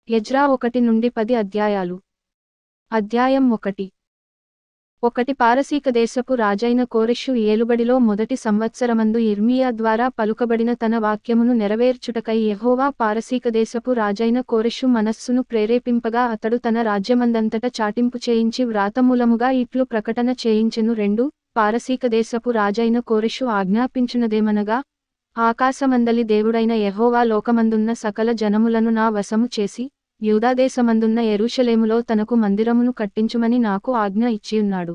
Ezra 1-10 అధ్యాయాలు. అధ్యాయం 1. పారసీక దేశపు రాజైన కోరెషు ఏలుబడిలో మొదటి సంవత్సరమందు ఇర్మీయా ద్వారా పలుకబడిన తన వాక్యమును నెరవేర్చుటకై యెహోవా పారసీక దేశపు రాజైన కోరెషు మనస్సును ప్రేరేపింపగా అతడు తన రాజ్యమందంతట చాటింపు చేయించి వ్రాతమూలముగా ఇట్లు ప్రకటన చేయించెను. 2 పారసీక దేశపు రాజైన కోరెషు ఆజ్ఞాపించునదేమనగా, ఆకాశమందలి దేవుడైన యెహోవా లోకమందున్న సకల జనములను నా వశము చేసి, యూదాదేశమందున్న యెరూషలేములో తనకు మందిరమును కట్టించుమని నాకు ఆజ్ఞ ఇచ్చియున్నాడు.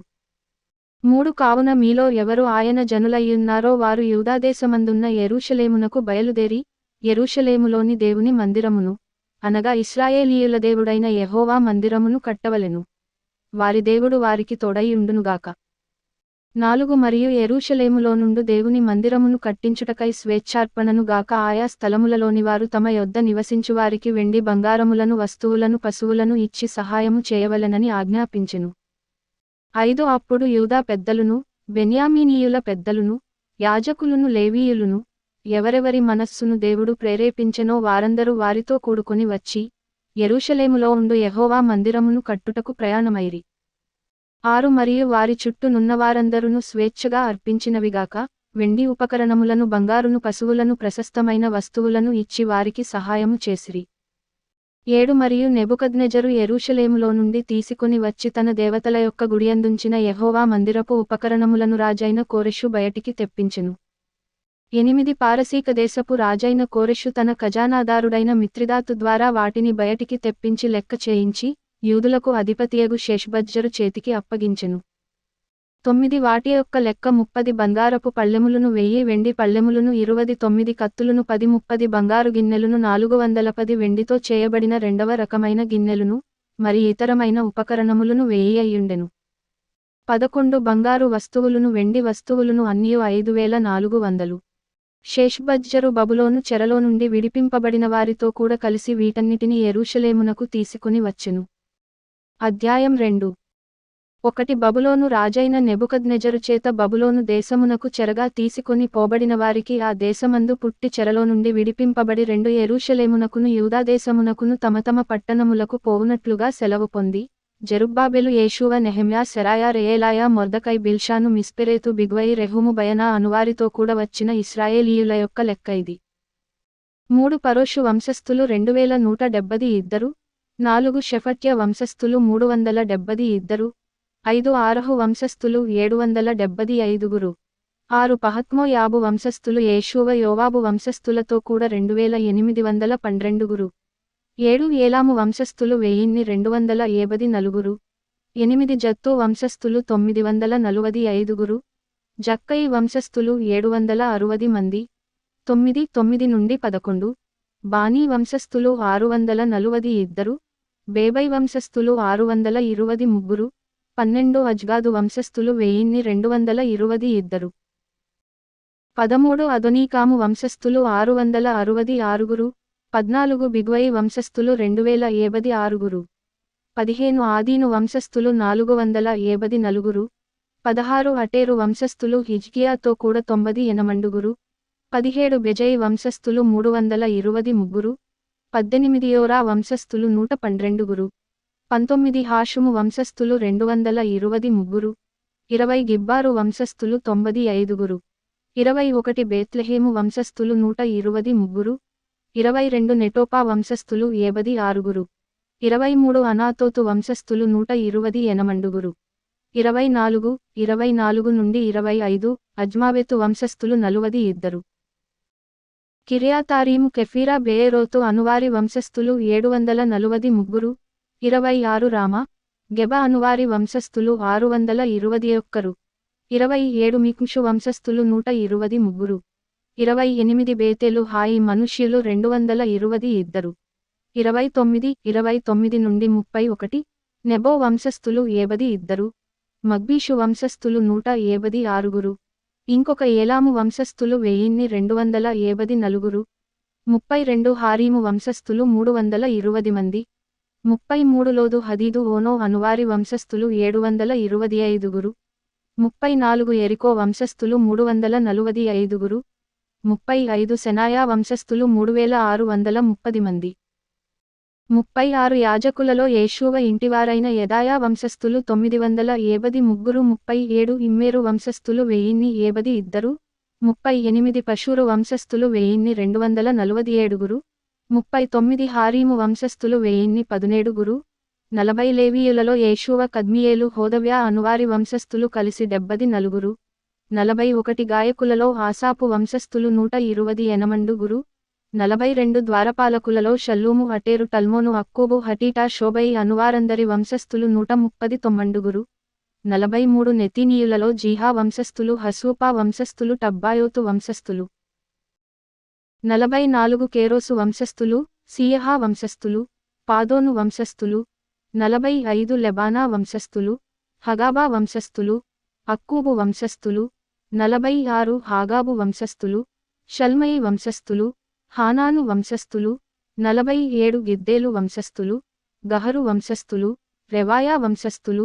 3 కావున మీలో ఎవరు ఆయన జనులయ్యున్నారో వారు యూదాదేశమందున్న యెరూషలేమునకు బయలుదేరి, యెరూషలేములోని దేవుని మందిరమును, అనగా ఇశ్రాయేలీయుల దేవుడైన యెహోవా మందిరమును కట్టవలెను. వారి దేవుడు వారికి తోడైయుండునుగాక. 4 మరియు యెరూషలేములో నుండు దేవుని మందిరమును కట్టించుటకై స్వేచ్ఛార్పణను గాక ఆయా స్థలములలోని వారు తమ యొద్ద నివసించువారికి వెండి బంగారములను వస్తువులను పశువులను ఇచ్చి సహాయము చేయవలెనని ఆజ్ఞాపించెను. 5 అప్పుడు యూదా పెద్దలును, బెన్యామీనీయుల పెద్దలును, యాజకులును లేవీయులును, ఎవరెవరి మనస్సును దేవుడు ప్రేరేపించెనో వారందరూ వారితో కూడుకొని వచ్చి, యెరూషలేములో ఉండు యెహోవా మందిరమును కట్టుటకు ప్రయాణమైరి. 6 మరియు వారి చుట్టూ నున్నవారందరును స్వేచ్ఛగా అర్పించినవిగాక, వెండి ఉపకరణములను బంగారును పశువులను ప్రశస్తమైన వస్తువులను ఇచ్చి వారికి సహాయము చేసిరి. 7 మరియు నెబుకద్నెజరు యెరూషలేములో నుండి తీసుకొని వచ్చి తన దేవతల యొక్క గుడియందుంచిన యెహోవా మందిరపు ఉపకరణములను రాజైన కోరెషు బయటికి తెప్పించెను. 8 పారసీక దేశపు రాజైన కోరెషు తన ఖజానాదారుడైన మిత్రిదాతు ద్వారా వాటిని బయటికి తెప్పించి లెక్క చేయించి, యూదులకు అధిపతియగు షేష్బజ్జరు చేతికి అప్పగించెను. 9 వాటి యొక్క లెక్క 30 బంగారపు పళ్ళెములను 1000 వెండి పళ్ళెములను 29 కత్తులను 10 30 బంగారు గిన్నెలను 410 వెండితో చేయబడిన రెండవ రకమైన గిన్నెలను, మరి ఇతరమైన ఉపకరణములను 1000 అయ్యుండెను. 11 బంగారు వస్తువులను వెండి వస్తువులను అన్నియు 5400. షేష్బజ్జరు బబులోను చెరలో నుండి విడిపింపబడిన వారితో కూడా కలిసి వీటన్నిటిని యెరూషలేమునకు తీసుకుని వచ్చెను. అధ్యాయం 2. బబులోను రాజైన నెబుకద్నెజరు చేత బబులోను దేశమునకు చెరగా తీసుకొని పోబడిన వారికి ఆ దేశమందు పుట్టి చెరలో నుండి విడిపింపబడి 2 యెరూషలేమునకును యూదాదేశమునకును తమ తమ పట్టణములకు పోవునట్లుగా సెలవు పొంది, జెరుబ్బాబెలు యేషూవ నెహెమ్యా సెరాయా రెయేలాయా మొర్దెకై బిల్షాను మిస్పెరేతు బిగ్వయి రెహూము బయనా అనువారితో కూడా వచ్చిన ఇశ్రాయేలీయుల యొక్క లెక్క ఇది. 3 పరోషు వంశస్థులు 2172. 4 షెఫట్య వంశస్థులు 372. 5 ఆరహు వంశస్థులు 775. 6 పహత్మోయాబు వంశస్థులు యేషూవ యోవాబు వంశస్థులతో కూడా 2812. 7 ఏలాము వంశస్థులు 1254. 8 జత్తు వంశస్థులు 945. జక్కయి వంశస్థులు 760 మంది. 9 నుండి 11 బానీ వంశస్థులు 642. బేబై వంశస్థులు 623. 12 అజ్గాదు వంశస్థులు 1222. 13 అదోనీకాము వంశస్థులు 666. 14 బిగ్వయి వంశస్థులు 2076. 15 ఆదీను వంశస్థులు 474. 16 అటేరు వంశస్థులు హిజ్కియాతో కూడా 98. 17 బెజయి వంశస్థులు 323. 18 యోరా వంశస్థులు 112. 19 హాషుము వంశస్థులు 223. 20 గిబ్బారు వంశస్థులు 95. 21 బేత్లెహేము వంశస్థులు 123. 22 నెటోపా వంశస్థులు 56. 23 అనాతోతు వంశస్థులు 128. 24 నుండి 25 అజ్మావెతు వంశస్థులు 42. కిర్యాతారీము కెఫీరా బెయేరోతు అనువారి వంశస్థులు 743. 26 రామ, గెబ అనువారి వంశస్థులు 621. 27 మిక్మిషు వంశస్థులు 123. 28 బేతేలు హాయి మనుష్యులు 222. 29 నుండి 31 నెబో వంశస్థులు 72. మగ్బీషు వంశస్థులు 176. ఇంకొక ఏలాము వంశస్థులు 1274. 32 హారీము వంశస్థులు 320 మంది. 33 లోదు హదీదు ఓనో అనువారి వంశస్థులు 725. 34 ఎరికో వంశస్థులు 345. 35 సెనాయా వంశస్థులు 3630 మంది. 36 యాజకులలో యేషూవ ఇంటివారైన యెదాయా వంశస్థులు 983, 37 ఇమ్మేరు వంశస్థులు 1082, 38 పషూరు వంశస్థులు 1247, 39 హారీము వంశస్థులు 1017, 40 లేవీయులలో యేషూవ కద్మియేలు హోదవ్యా అనువారి వంశస్థులు కలిసి 74, 41 గాయకులలో ఆసాపు వంశస్థులు 128, 42 ద్వారపాలకులలో షల్లూము అటేరు టల్మోను అక్కూబు హటీటా షోబై అనువారందరి వంశస్థులు 139, 43 నెతీనీయులలో జీహా వంశస్థులు హసూపా వంశస్థులు టబ్బాయోతు వంశస్థులు 44 కేరోసు వంశస్థులు సీయహా వంశస్థులు పాదోను వంశస్థులు 45 లెబానా వంశస్థులు హగాబా వంశస్థులు అక్కూబు వంశస్థులు 46 హాగాబు వంశస్థులు షల్మయి వంశస్థులు హానాను వంశస్థులు 47 గిద్దేలు వంశస్థులు గహరు వంశస్థులు రెవాయా వంశస్థులు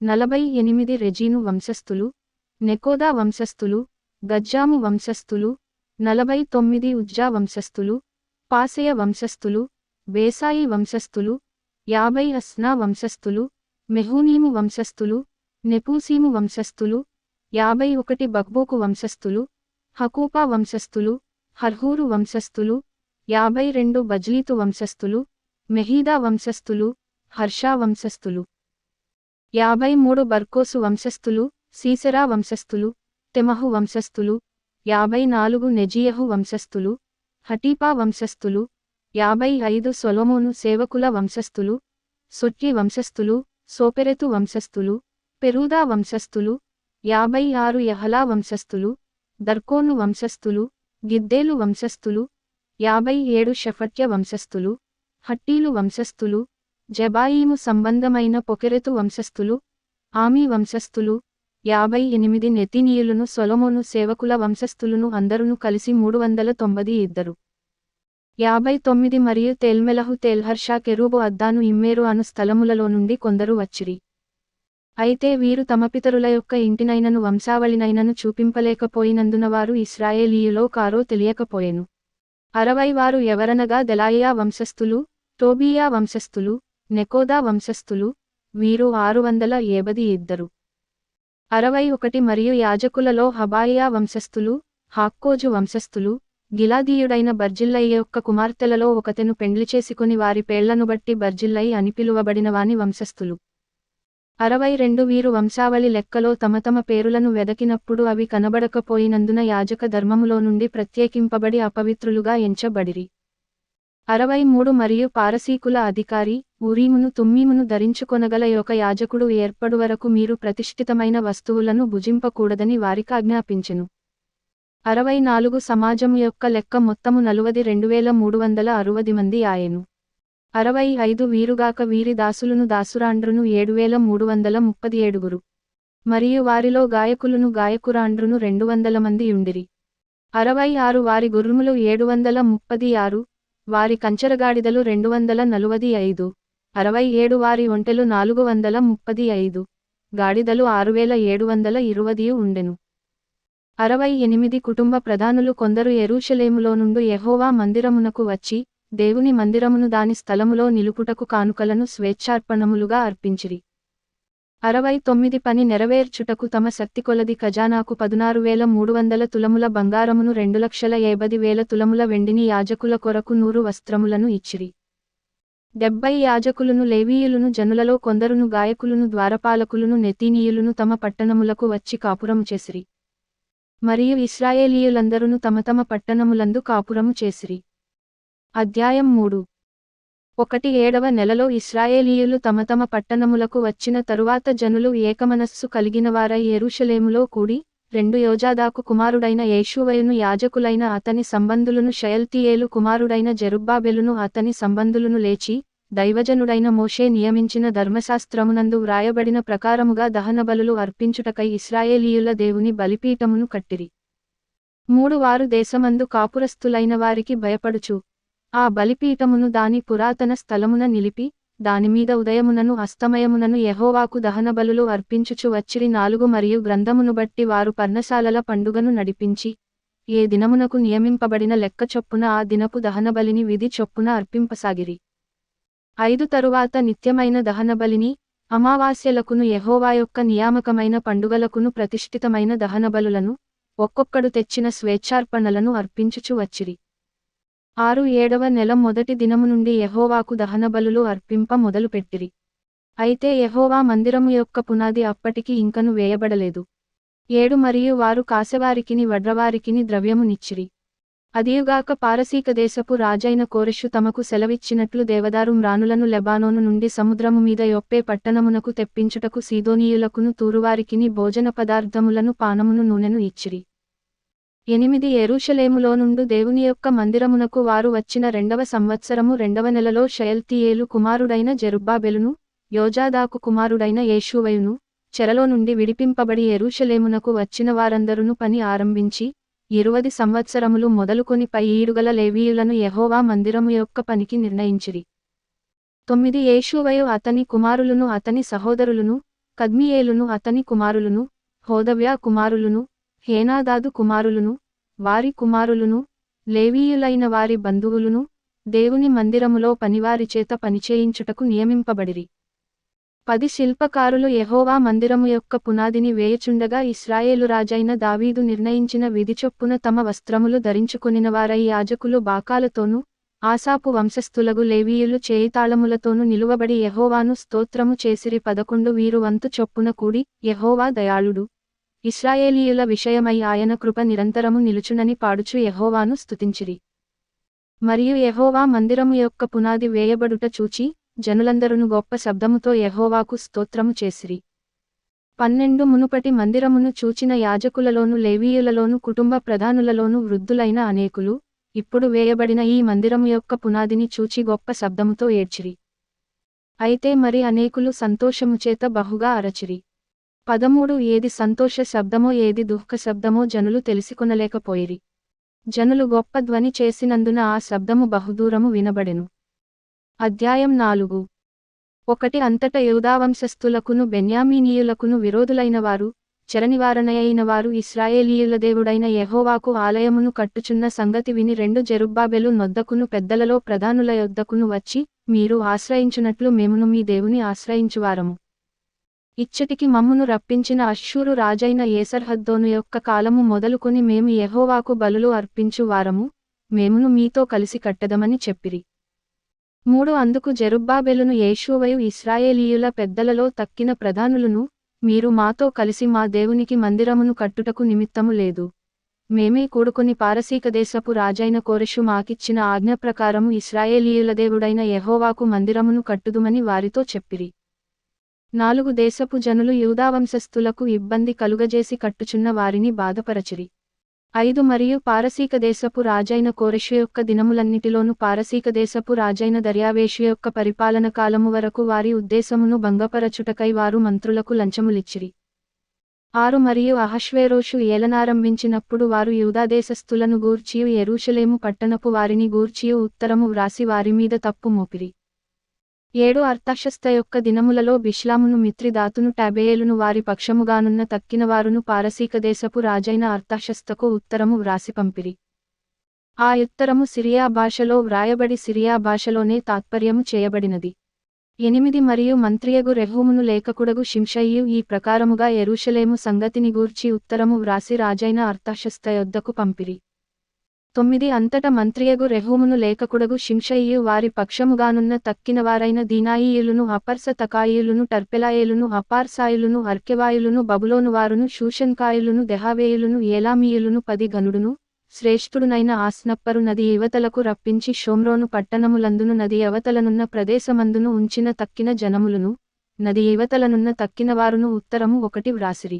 48 రెజీను వంశస్థులు నెకోదా వంశస్థులు గజ్జాము వంశస్థులు 49 ఉజ్జా వంశస్థులు పాసెయ వంశస్థులు బేసాయి వంశస్థులు 50 అస్నా వంశస్థులు మెహూనీము వంశస్థులు నెపూసీము వంశస్థులు 51 బక్బోకు వంశస్థులు హకూపా వంశస్థులు హర్హూరు వంశస్థులు 52 బజ్లీతు వంశస్థులు మెహీదా వంశస్థులు హర్షా వంశస్థులు 53 బర్కోసు వంశస్థులు సీసెరా వంశస్థులు తెమహు వంశస్థులు 54 నెజియహు వంశస్థులు హటీపా వంశస్థులు 55 సొలొమోను సేవకుల వంశస్థులు సొట్యి వంశస్థులు సోపెరెతు వంశస్థులు పెరూదా వంశస్థులు 56 యహలా వంశస్థులు దర్కోను వంశస్థులు గిద్దేలు వంశస్థులు 57 షఫట్య వంశస్థులు హట్టీలు వంశస్థులు జెబాయీము సంబంధమైన పొకెరెతు వంశస్థులు ఆమీ వంశస్థులు 58 నెతీనీయులను సొలొమోను సేవకుల వంశస్థులను అందరును కలిసి 392. 59 మరియు తేల్మెలహు తేల్హర్షా కెరూబు అద్దాను ఇమ్మేరు అను స్థలములలో నుండి కొందరు వచ్చిరి. అయితే వీరు తమ పితరుల యొక్క ఇంటినైనను వంశావళినైనను చూపింపలేకపోయినందున వారు ఇశ్రాయేలీయులో కారో తెలియకపోయెను. 60 వారు ఎవరనగా దెలాయా వంశస్థులు టోబీయా వంశస్థులు నెకోదా వంశస్థులు వీరు 672. 61 మరియు యాజకులలో హబాయియా వంశస్థులు హాక్కోజు వంశస్థులు గిలాదీయుడైన బర్జిల్లై యొక్క కుమార్తెలలో ఒకతెను పెండ్లిచేసికొని వారి పేళ్లను బట్టి బర్జిల్లై అని పిలువబడిన వాని వంశస్థులు. 62 వీరు వంశావళి లెక్కలో తమ తమ పేరులను వెదకినప్పుడు అవి కనబడకపోయినందున యాజక ధర్మములో నుండి ప్రత్యేకింపబడి అపవిత్రులుగా ఎంచబడిరి. 63 మరియు పారసీకుల అధికారి ఊరీమును తుమ్మీమును ధరించుకొనగల యొక్క యాజకుడు ఏర్పడు వరకు మీరు ప్రతిష్ఠితమైన వస్తువులను భుజింపకూడదని వారికాజ్ఞాపించెను. 64 సమాజము యొక్క లెక్క మొత్తము 42,360 మంది ఆయెను. 65 వీరుగాక వీరి దాసులును దాసురాండ్రును 7,337. మరియు వారిలో గాయకులును గాయకురాండ్రును 200 మంది యుండిరి. 66 వారి గుర్రములు 736, వారి కంచరగాడిదలు 245, 67 వారి ఒంటెలు 435, గాడిదలు 6,720 ఉండెను. 68 కుటుంబ ప్రధానులు కొందరు యెరూషలేములో నుండి యెహోవా మందిరమునకు వచ్చి దేవుని మందిరమును దాని స్థలములో నిలుపుటకు కానుకలను స్వేచ్ఛార్పణములుగా అర్పించిరి. 69 పని నెరవేర్చుటకు తమ శక్తికొలది ఖజానాకు 16,300 తులముల బంగారమును 2,50,000 తులముల వెండిని యాజకుల కొరకు 100 వస్త్రములను ఇచ్చిరి. 70 యాజకులును లేవీయులును జనులలో కొందరును గాయకులును ద్వారపాలకులును నెతీనీయులును తమ పట్టణములకు వచ్చి కాపురము చేసిరి. మరియు ఇశ్రాయేలీయులందరును తమ తమ పట్టణములందు కాపురము చేసిరి. అధ్యాయం 3. 7వ నెలలో ఇశ్రాయేలీయులు తమ తమ పట్టణములకు వచ్చిన తరువాత జనులు ఏకమనస్సు కలిగినవారై యెరూషలేములో కూడి 2 యోజాదాకు కుమారుడైన యేషూవయును యాజకులైన అతని సంబంధులును షయల్తీయేలు కుమారుడైన జెరుబ్బాబెలును అతని సంబంధులును లేచి దైవజనుడైన మోషే నియమించిన ధర్మశాస్త్రమునందు వ్రాయబడిన ప్రకారముగా దహనబలులు అర్పించుటకై ఇశ్రాయేలీయుల దేవుని బలిపీఠమును కట్టిరి. 3 వారు దేశమందు కాపురస్థులైన వారికి భయపడుచు ఆ బలిపీఠమును దాని పురాతన స్థలమున నిలిపి దానిమీద ఉదయమునను అస్తమయమునను యెహోవాకు దహనబలులు అర్పించుచు వచ్చిరి. 4 మరియు గ్రంథమును బట్టి వారు పర్ణశాలల పండుగను నడిపించి ఏ దినమునకు నియమింపబడిన లెక్క చొప్పున ఆ దినపు దహనబలిని విధి చొప్పున అర్పింపసాగిరి. 5 తరువాత నిత్యమైన దహనబలిని, అమావాస్యలకును యెహోవా యొక్క నియామకమైన పండుగలకును ప్రతిష్ఠితమైన దహనబలులను, ఒక్కొక్కడు తెచ్చిన స్వేచ్ఛార్పణలను అర్పించుచు వచ్చిరి. 6 నెల మొదటి దినము నుండి యెహోవాకు దహనబలులు అర్పింప మొదలుపెట్టిరి. అయితే యెహోవా మందిరము యొక్క పునాది అప్పటికి ఇంకను వేయబడలేదు. 7 మరియు వారు కాసెవారికిని వడ్రవారికిని ద్రవ్యము నిచ్చిరి. అదియుగాక పారసీక దేశపు రాజైన కోరెషు తమకు సెలవిచ్చినట్లు దేవదారు మ్రానులను లెబానోను నుండి సముద్రము మీద యొప్పే పట్టణమునకు తెప్పించుటకు సీదోనీయులకును తూరువారికిని భోజన పదార్థములను పానమును నూనెను ఇచ్చిరి. 8 యెరూషలేములో నుండు దేవుని యొక్క మందిరమునకు వారు వచ్చిన 2వ సంవత్సరము 2వ నెలలో షయల్తీయేలు కుమారుడైన జెరుబ్బాబెలును, యోజాదాకు కుమారుడైన యేషూవయును, చెరలో నుండి విడిపింపబడి యెరూషలేమునకు వచ్చిన వారందరును పని ఆరంభించి, 20 సంవత్సరములు మొదలుకొని పై ఈడుగల లేవీయులను యెహోవా మందిరము యొక్క పనికి నిర్ణయించిరి. 9 యేషూవయు అతని కుమారులును అతని సహోదరులును, కద్మియేలును అతని కుమారులును, హోదవ్యా కుమారులును, హేనాదాదు కుమారులును, వారి కుమారులును, లేవీయులైన వారి బంధువులును, దేవుని మందిరములో పనివారిచేత పనిచేయించుటకు నియమింపబడిరి. 10 శిల్పకారులు యెహోవా మందిరము యొక్క పునాదిని వేయుచుండగా ఇశ్రాయేలు రాజైన దావీదు నిర్ణయించిన విధి చొప్పున తమ వస్త్రములు ధరించుకొనినవారై యాజకులు బాకాలతోనూ, ఆసాపు వంశస్థులగు లేవీయులు చేయితాళములతోనూ నిలువబడి యెహోవాను స్తోత్రము చేసిరి. 11 వీరు వంతు చొప్పున కూడి, యెహోవా దయాళుడు, ఇశ్రాయేలీయుల విషయమై ఆయన కృప నిరంతరము నిలుచునని పాడుచు యెహోవాను స్తుతించిరి. మరియు యెహోవా మందిరము యొక్క పునాది వేయబడుట చూచి, జనులందరును గొప్ప శబ్దముతో యెహోవాకు స్తోత్రము చేసిరి. 12 మునుపటి మందిరమును చూచిన యాజకులలోను లేవీయులలోను కుటుంబ ప్రధానులలోను వృద్ధులైన అనేకులు, ఇప్పుడు వేయబడిన ఈ మందిరము యొక్క పునాదిని చూచి గొప్ప శబ్దముతో ఏడ్చిరి. అయితే మరి అనేకులు సంతోషముచేత బహుగా అరచిరి. 13 ఏది సంతోష శబ్దమో ఏది దుఃఖ శబ్దమో జనులు తెలిసికొనలేకపోయిరి. జనులు గొప్ప ధ్వని చేసినందున ఆ శబ్దము బహుదూరము వినబడెను. అధ్యాయం 4. 1 అంతట యూదావంశస్థులకును బెన్యామీనీయులకును విరోధులైన వారు, చెరనివారనయైన వారు ఇశ్రాయేలీయుల దేవుడైన యెహోవాకు ఆలయమును కట్టుచున్న సంగతి విని 2 జెరుబ్బాబెలు నొద్దకును పెద్దలలో ప్రధానుల యొద్దకును వచ్చి, మీరు ఆశ్రయించునట్లు మేమును మీ దేవుని ఆశ్రయించువారము. ఇచ్చటికి మమ్మును రప్పించిన అష్షూరు రాజైన ఏసర్హద్దోను యొక్క కాలము మొదలుకొని మేము యెహోవాకు బలులు అర్పించు వారము, మేమును మీతో కలిసి కట్టదమని చెప్పిరి. 3 అందుకు జెరుబ్బాబెలును యేషూవయు ఇశ్రాయేలీయుల పెద్దలలో తక్కిన ప్రధానులును, మీరు మాతో కలిసి మా దేవునికి మందిరమును కట్టుటకు నిమిత్తము లేదు. మేమే కూడుకొని పారసీక దేశపు రాజైన కోరెషు మాకిచ్చిన ఆజ్ఞ ప్రకారము ఇశ్రాయేలీయుల దేవుడైన యెహోవాకు మందిరమును కట్టుదుమని వారితో చెప్పిరి. 4 దేశపు జనులు యూదావంశస్థులకు ఇబ్బంది కలుగజేసి కట్టుచున్న వారిని బాధపరచిరి. 5 మరియు పారసీక దేశపు రాజైన కోరెషు యొక్క దినములన్నిటిలోను పారసీక దేశపు రాజైన దర్యావేషు యొక్క పరిపాలన కాలము వరకు వారి ఉద్దేశమును భంగపరచుటకై వారు మంత్రులకు లంచములిచ్చిరి. 6 మరియు అహష్వేరోషు ఏలనారంభించినప్పుడు వారు యూదాదేశస్థులను గూర్చియు యెరూషలేము పట్టణపు వారిని గూర్చియు ఉత్తరము వ్రాసి వారి మీద తప్పు మోపిరి. 7 అర్తహషస్త యొక్క దినములలో బిష్లామును మిత్రిదాతును టాబెయేలును వారి పక్షముగానున్న తక్కినవారును పారసీక దేశపు రాజైన అర్తహషస్తకు ఉత్తరము వ్రాసి పంపిరి. ఆ ఉత్తరము సిరియా భాషలో వ్రాయబడి సిరియా భాషలోనే తాత్పర్యము చేయబడినది. 8 మరియు మంత్రియగు రెహూమును లేఖకుడగు షింషయియు ఈ ప్రకారముగా యెరూషలేము సంగతిని గూర్చి ఉత్తరము వ్రాసి రాజైన అర్తహషస్త యొద్దకు పంపిరి. 9 అంతట మంత్రియగు రెహూమును లేఖకుడగు షింషయియు వారి పక్షముగానున్న తక్కినవారైన దీనాయియులును అపర్సతకాయియులును టర్పెలాయేలును అపార్సాయులును అర్కెవాయులును బబులోను వారును షూషన్కాయులును దెహావేయులును ఏలామీయులును 10 గనుడును శ్రేష్ఠుడునైన ఆస్నప్పరు నది యువతలకు రప్పించి షోమ్రోను పట్టణములందును నది అవతలనున్న ప్రదేశమందును ఉంచిన తక్కిన జనములును, నది యువతలనున్న తక్కినవారును ఉత్తరము 1 వ్రాసిరి.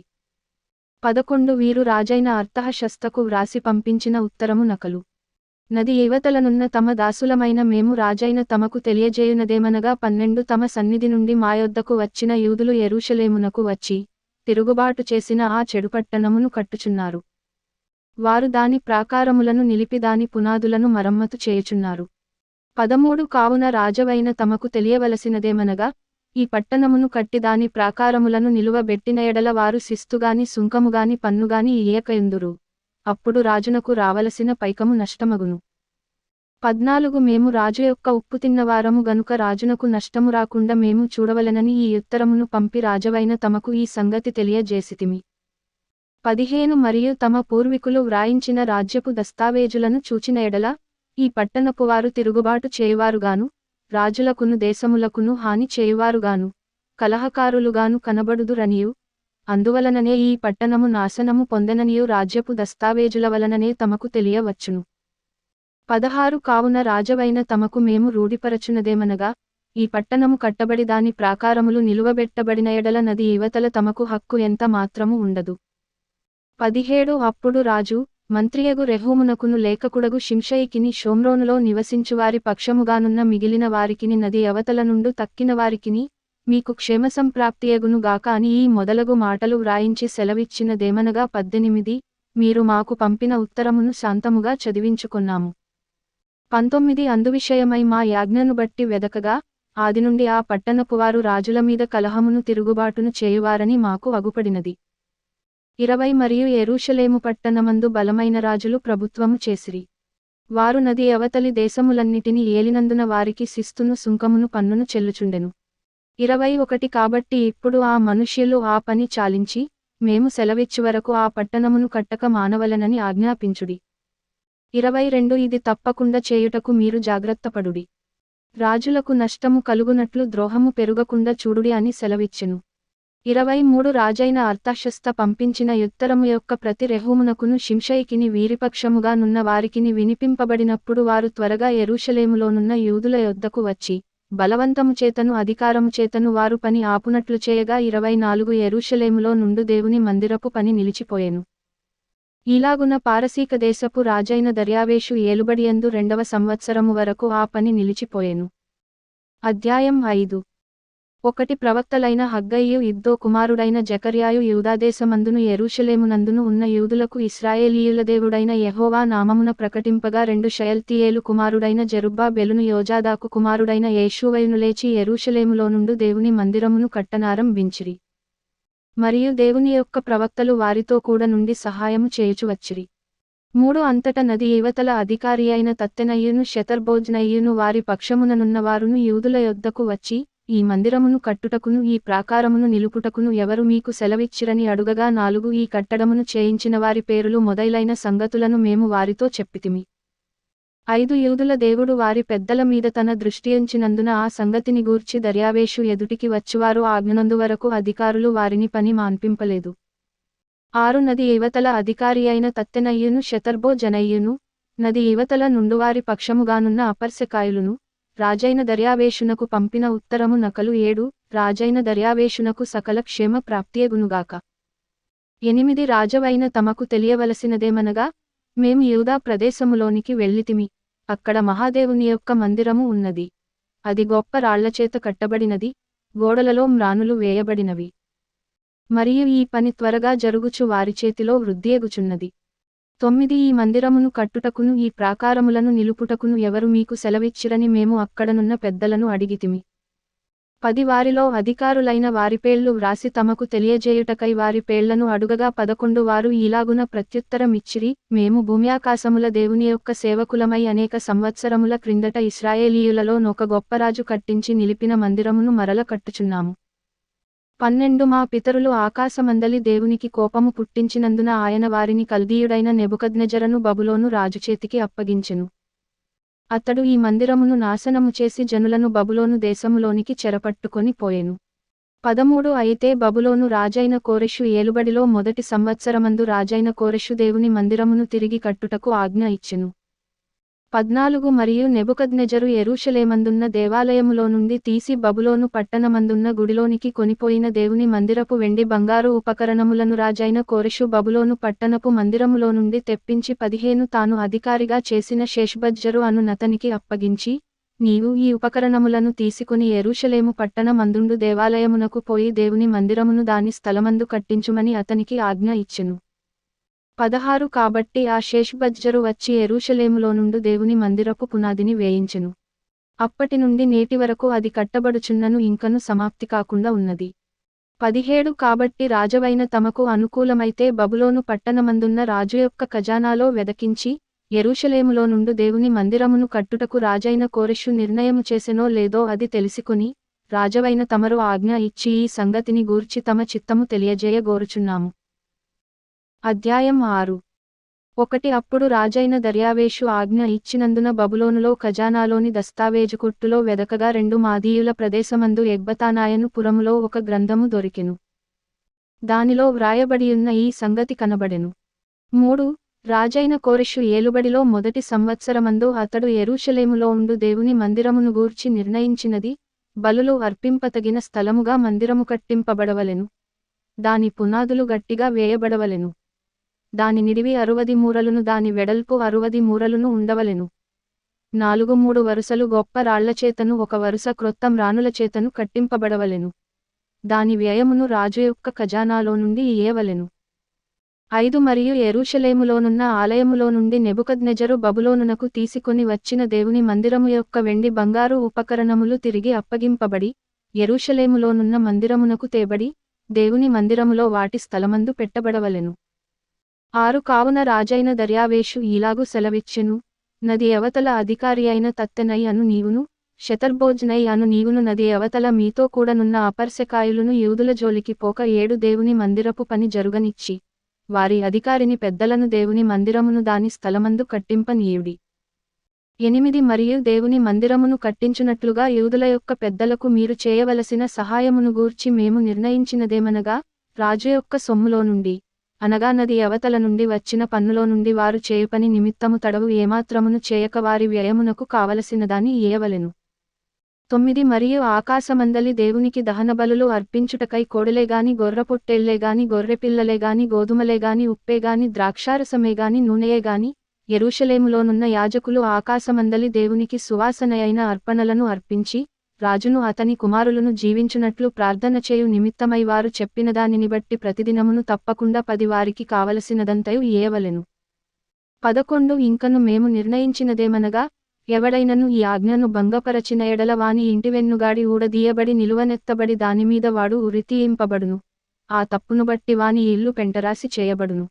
11 వీరు రాజైన అర్తహషస్తకు వ్రాసి పంపించిన ఉత్తరము నకలు. నది యువతలనున్న తమ దాసులమైన మేము రాజైన తమకు తెలియజేయునదేమనగా 12 తమ సన్నిధి నుండి మా యొద్దకు వచ్చిన యూదులు యెరూషలేమునకు వచ్చి, తిరుగుబాటు చేసిన ఆ చెడు పట్టణమును కట్టుచున్నారు. వారు దాని ప్రాకారములను నిలిపి దాని పునాదులను మరమ్మతు చేయుచున్నారు. 13 కావున రాజవైన తమకు తెలియవలసినదేమనగా, ఈ పట్టణమును కట్టి దాని ప్రాకారములను నిలువబెట్టిన ఎడల వారు శిస్తుగాని సుంకముగాని పన్నుగాని ఇయ్యకయుందురు. అప్పుడు రాజునకు రావలసిన పైకము నష్టమగును. 14 మేము రాజు యొక్క ఉప్పు తిన్నవారము గనుక రాజునకు నష్టము రాకుండా మేము చూడవలెనని ఈ ఉత్తరమును పంపి రాజవైన తమకు ఈ సంగతి తెలియజేసితిమి. 15 మరియు తమ పూర్వీకులు వ్రాయించిన రాజ్యపు దస్తావేజులను చూచిన ఎడల ఈ పట్టణపు వారు తిరుగుబాటు చేయువారుగాను రాజులకును దేశములకును హాని చేయువారుగాను కలహకారులుగాను కనబడుదురనియు అందువలననే ఈ పట్టణము నాశనము పొందెననియు రాజ్యపు దస్తావేజుల వలననే తమకు తెలియవచ్చును. 16 కావున రాజవైన తమకు మేము రూఢిపరచునదేమనగా ఈ పట్టణము కట్టబడి దాని ప్రాకారములు నిలువబెట్టబడిన ఎడల నది ఇవతల తమకు హక్కు ఎంత మాత్రము ఉండదు. 17 అప్పుడు రాజు మంత్రియగు రెహూమునకును లేఖకుడగు షింషయికిని షోమ్రోనులో నివసించువారి పక్షముగానున్న మిగిలిన వారికిని నది అవతల నుండు తక్కిన వారికిని మీకు క్షేమసంప్రాప్తియగును గాక అని ఈ మొదలగు మాటలు వ్రాయించి సెలవిచ్చినదేమనగా 18 మీరు మాకు పంపిన ఉత్తరమును శాంతముగా చదివించుకొన్నాము. 19 అందువిషయమై మా యాజ్ఞను బట్టి వెదకగా ఆదినుండి ఆ పట్టణపువారు రాజుల మీద కలహమును తిరుగుబాటును చేయువారని మాకు అగుపడినది. 20 మరియు యెరూషలేము పట్టణమందు బలమైన రాజులు ప్రభుత్వము చేసిరి. వారు నది అవతలి దేశములన్నిటిని ఏలినందున వారికి శిస్తును సుంకమును పన్నును చెల్లుచుండెను. 21 కాబట్టి ఇప్పుడు ఆ మనుష్యులు ఆ పని చాలించి మేము సెలవిచ్చు వరకు ఆ పట్టణమును కట్టక మానవలెనని ఆజ్ఞాపించుడి. 22 ఇది తప్పకుండా చేయుటకు మీరు జాగ్రత్తపడుడి. రాజులకు నష్టము కలుగునట్లు ద్రోహము పెరుగకుండా చూడుడి అని సెలవిచ్చెను. 23 రాజైన అర్తహషస్త పంపించిన ఉత్తరము యొక్క ప్రతి రెహూమునకును షింషయికిని వీరిపక్షముగా నున్న వారికిని వినిపింపబడినప్పుడు వారు త్వరగా యెరూషలేములోనున్న యూదుల యొద్దకు వచ్చి బలవంతము చేతను అధికారము చేతను వారు పని ఆపునట్లు చేయగా 24 యెరూషలేములో నుండు దేవుని మందిరపు పని నిలిచిపోయెను. ఈలాగున పారసీక దేశపు రాజైన దర్యావేషు ఏలుబడియందు 2వ సంవత్సరము వరకు ఆ పని నిలిచిపోయెను. అధ్యాయం 5 1 ప్రవక్తలైన హగ్గయియు ఇద్దో కుమారుడైన జకర్యాయు యూదాదేశమందును యెరూషలేమునందును ఉన్న యూదులకు ఇశ్రాయేలీయుల దేవుడైన యెహోవా నామమున ప్రకటింపగా 2 షయల్తీయేలు కుమారుడైన జెరుబ్బాబెలును యోజాదాకు కుమారుడైన యేషూవయును లేచి యెరూషలేములో నుండు దేవుని మందిరమును కట్టనారంభించిరి. మరియు దేవుని యొక్క ప్రవక్తలు వారితో కూడా నుండి సహాయము చేయుచు వచ్చిరి. 3 అంతట నది ఇవతల అధికారి అయిన తత్తెనయ్యును షెతర్బోజ్నయ్యును వారి పక్షముననున్నవారును యూదుల యొద్దకు వచ్చి ఈ మందిరమును కట్టుటకును ఈ ప్రాకారమును నిలుపుటకును ఎవరు మీకు సెలవిచ్చిరని అడుగగా 4 ఈ కట్టడమును చేయించిన వారి పేరులు మొదలైన సంగతులను మేము వారితో చెప్పితిమి. 5 యూదుల దేవుడు వారి పెద్దల మీద తన దృష్టియుంచినందున ఆ సంగతిని గూర్చి దర్యావేషు ఎదుటికి వచ్చువారు ఆజ్ఞనందువరకు అధికారులు వారిని పని మాన్పింపలేదు. 6 నది ఇవతల అధికారి అయిన తత్తెనయ్యును షెతర్బోజనయ్యును నది ఇవతల నుండువారి పక్షముగానున్న అపర్సెకాయులును రాజైన దర్యావేషునకు పంపిన ఉత్తరము నకలు 7 రాజైన దర్యావేషునకు సకల క్షేమ ప్రాప్తియగునుగాక. 8 రాజవైన తమకు తెలియవలసినదేమనగా మేము యూదా ప్రదేశములోనికి వెళ్ళితిమి. అక్కడ మహాదేవుని యొక్క మందిరము ఉన్నది. అది గొప్ప రాళ్లచేత కట్టబడినది, గోడలలో మ్రానులు వేయబడినవి. మరియు ఈ పని త్వరగా జరుగుచు వారి చేతిలో వృద్ధియగుచున్నది. 9 ఈ మందిరమును కట్టుటకును ఈ ప్రాకారములను నిలుపుటకును ఎవరు మీకు సెలవిచ్చిరని మేము అక్కడనున్న పెద్దలను అడిగితిమి. 10 వారిలో అధికారులైన వారి పేళ్లు వ్రాసి తమకు తెలియజేయుటకై వారి పేళ్లను అడుగగా 11 వారు ఈలాగున ప్రత్యుత్తరమిచ్చిరి, మేము భూమ్యాకాశముల దేవుని యొక్క సేవకులమై అనేక సంవత్సరముల క్రిందట ఇశ్రాయేలీయులలో నొక గొప్పరాజు కట్టించి నిలిపిన మందిరమును మరల కట్టుచున్నాము. 12 మా పితరులు ఆకాశమందలి దేవునికి కోపము పుట్టించినందున ఆయన వారిని కల్దీయుడైన నెబుకద్నెజరును బబులోను రాజు చేతికి అప్పగించెను. అతడు ఈ మందిరమును నాశనము చేసి జనులను బబులోను దేశములోనికి చెరపట్టుకొని పోయెను. 13 అయితే బబులోను రాజైన కోరెషు ఏలుబడిలో మొదటి సంవత్సరమందు రాజైన కోరెషు దేవుని మందిరమును తిరిగి కట్టుటకు ఆజ్ఞ ఇచ్చెను. 14 మరియు నెబుకద్నెజరు యెరూషలేమందున్న దేవాలయములో నుండి తీసి బబులోను పట్టణమందున్న గుడిలోనికి కొనిపోయిన దేవుని మందిరపు వెండి బంగారు ఉపకరణములను రాజైన కోరెషు బబులోను పట్టణపు మందిరములో నుండి తెప్పించి 15 తాను అధికారిగా చేసిన షేష్బజ్జరు అను నతనికి అప్పగించి, నీవు ఈ ఉపకరణములను తీసుకుని యెరూషలేము పట్టణమందుండు దేవాలయమునకు పోయి దేవుని మందిరమును దాని స్థలమందు కట్టించుమని అతనికి ఆజ్ఞ ఇచ్చెను. 16 కాబట్టి ఆ షేష్బజ్జరు వచ్చి యెరూషలేములో నుండు దేవుని మందిరపు పునాదిని వేయించెను. అప్పటి నుండి నేటి వరకు అది కట్టబడుచున్నను ఇంకను సమాప్తి కాకుండా ఉన్నది. 17 కాబట్టి రాజవైన తమకు అనుకూలమైతే బబులోను పట్టణమందున్న రాజు యొక్క ఖజానాలో వెదకించి యెరూషలేములో నుండు దేవుని మందిరమును కట్టుటకు రాజైన కోరెషు నిర్ణయము చేసెనో లేదో అది తెలిసికొని, రాజవైన తమరు ఆజ్ఞ ఇచ్చి ఈ సంగతిని గూర్చి తమ చిత్తము తెలియజేయగోరుచున్నాము. అధ్యాయం 6. అప్పుడు రాజైన దర్యావేషు ఆజ్ఞ ఇచ్చినందున బబులోనులో ఖజానాలోని దస్తావేజుకొట్టులో వెదకగా 2 మాదీయుల ప్రదేశమందు ఎగ్బతానాయను పురములో ఒక గ్రంథము దొరికెను. దానిలో వ్రాయబడియున్న ఈ సంగతి కనబడెను. 3 రాజైన కోరెషు ఏలుబడిలో మొదటి సంవత్సరమందు అతడు యెరూషలేములో ఉండు దేవుని మందిరమును గూర్చి నిర్ణయించినది, బలులు అర్పింపతగిన స్థలముగా మందిరము కట్టింపబడవలెను. దాని పునాదులు గట్టిగా వేయబడవలెను. దాని నిడివి 60 మూరలును దాని వెడల్పు 60 మూరలును ఉండవలెను. 4 వరుసలు గొప్ప రాళ్లచేతను ఒక వరుస క్రొత్త మ్రానులచేతను కట్టింపబడవలెను. దాని వ్యయమును రాజు యొక్క ఖజానాలో నుండి ఇయ్యవలెను. 5 మరియు యెరూషలేములోనున్న ఆలయములో నుండి నెబుకద్నెజరు బబులోనునకు తీసుకొని వచ్చిన దేవుని మందిరము యొక్క వెండి బంగారు ఉపకరణములు తిరిగి అప్పగింపబడి, యెరూషలేములోనున్న మందిరమునకు తేబడి, దేవుని మందిరములో వాటి స్థలమందు పెట్టబడవలెను. 6 కావున రాజైన దర్యావేషు ఈలాగు సెలవిచ్చెను, నది అవతల అధికారి అయిన తత్తెనై అను నీవును, షెతర్బోజ్నై అను నీవును నది అవతల మీతో కూడనున్న అపర్సెకాయులును యూదుల జోలికి పోక 7 దేవుని మందిరపు పని జరుగనిచ్చి, వారి అధికారిని పెద్దలను దేవుని మందిరమును దాని స్థలమందు కట్టింపనీయుడి. 8 మరియు దేవుని మందిరమును కట్టించునట్లుగా యూదుల యొక్క పెద్దలకు మీరు చేయవలసిన సహాయమును గూర్చి మేము నిర్ణయించినదేమనగా, రాజు యొక్క సొమ్ములో నుండి, అనగా నది అవతల నుండి వచ్చిన పన్నులో నుండి వారు చేయుపని నిమిత్తము తడవు ఏమాత్రమును చేయక వారి వ్యయమునకు కావలసినదాన్ని ఇయ్యవలెను. 9 మరియు ఆకాశమందలి దేవునికి దహనబలులు అర్పించుటకై కోడెలేగాని గొర్రెపొట్టేళ్లేగాని గొర్రెపిల్లలేగాని గోధుమలేగాని ఉప్పేగాని ద్రాక్షారసమేగాని నూనెయేగాని, యెరూషలేములోనున్న యాజకులు ఆకాశమందలి దేవునికి సువాసనయైన అర్పణలను అర్పించి, రాజును అతని కుమారులను జీవించునట్లు ప్రార్థన చేయు నిమిత్తమై వారు చెప్పిన దానిని బట్టి ప్రతిదినమును తప్పకుండా 10 వారికి కావలసినదంతయు ఇయ్యవలెను. 11 ఇంకను మేము నిర్ణయించినదేమనగా, ఎవడైనను ఈ ఆజ్ఞను భంగపరచిన ఎడల వాని ఇంటివెన్నుగాడి ఊడదీయబడి నిలువనెత్తబడి దానిమీద వాడు ఉరితీయింపబడును. ఆ తప్పును బట్టి వాని ఇల్లు పెంటరాసి చేయబడును.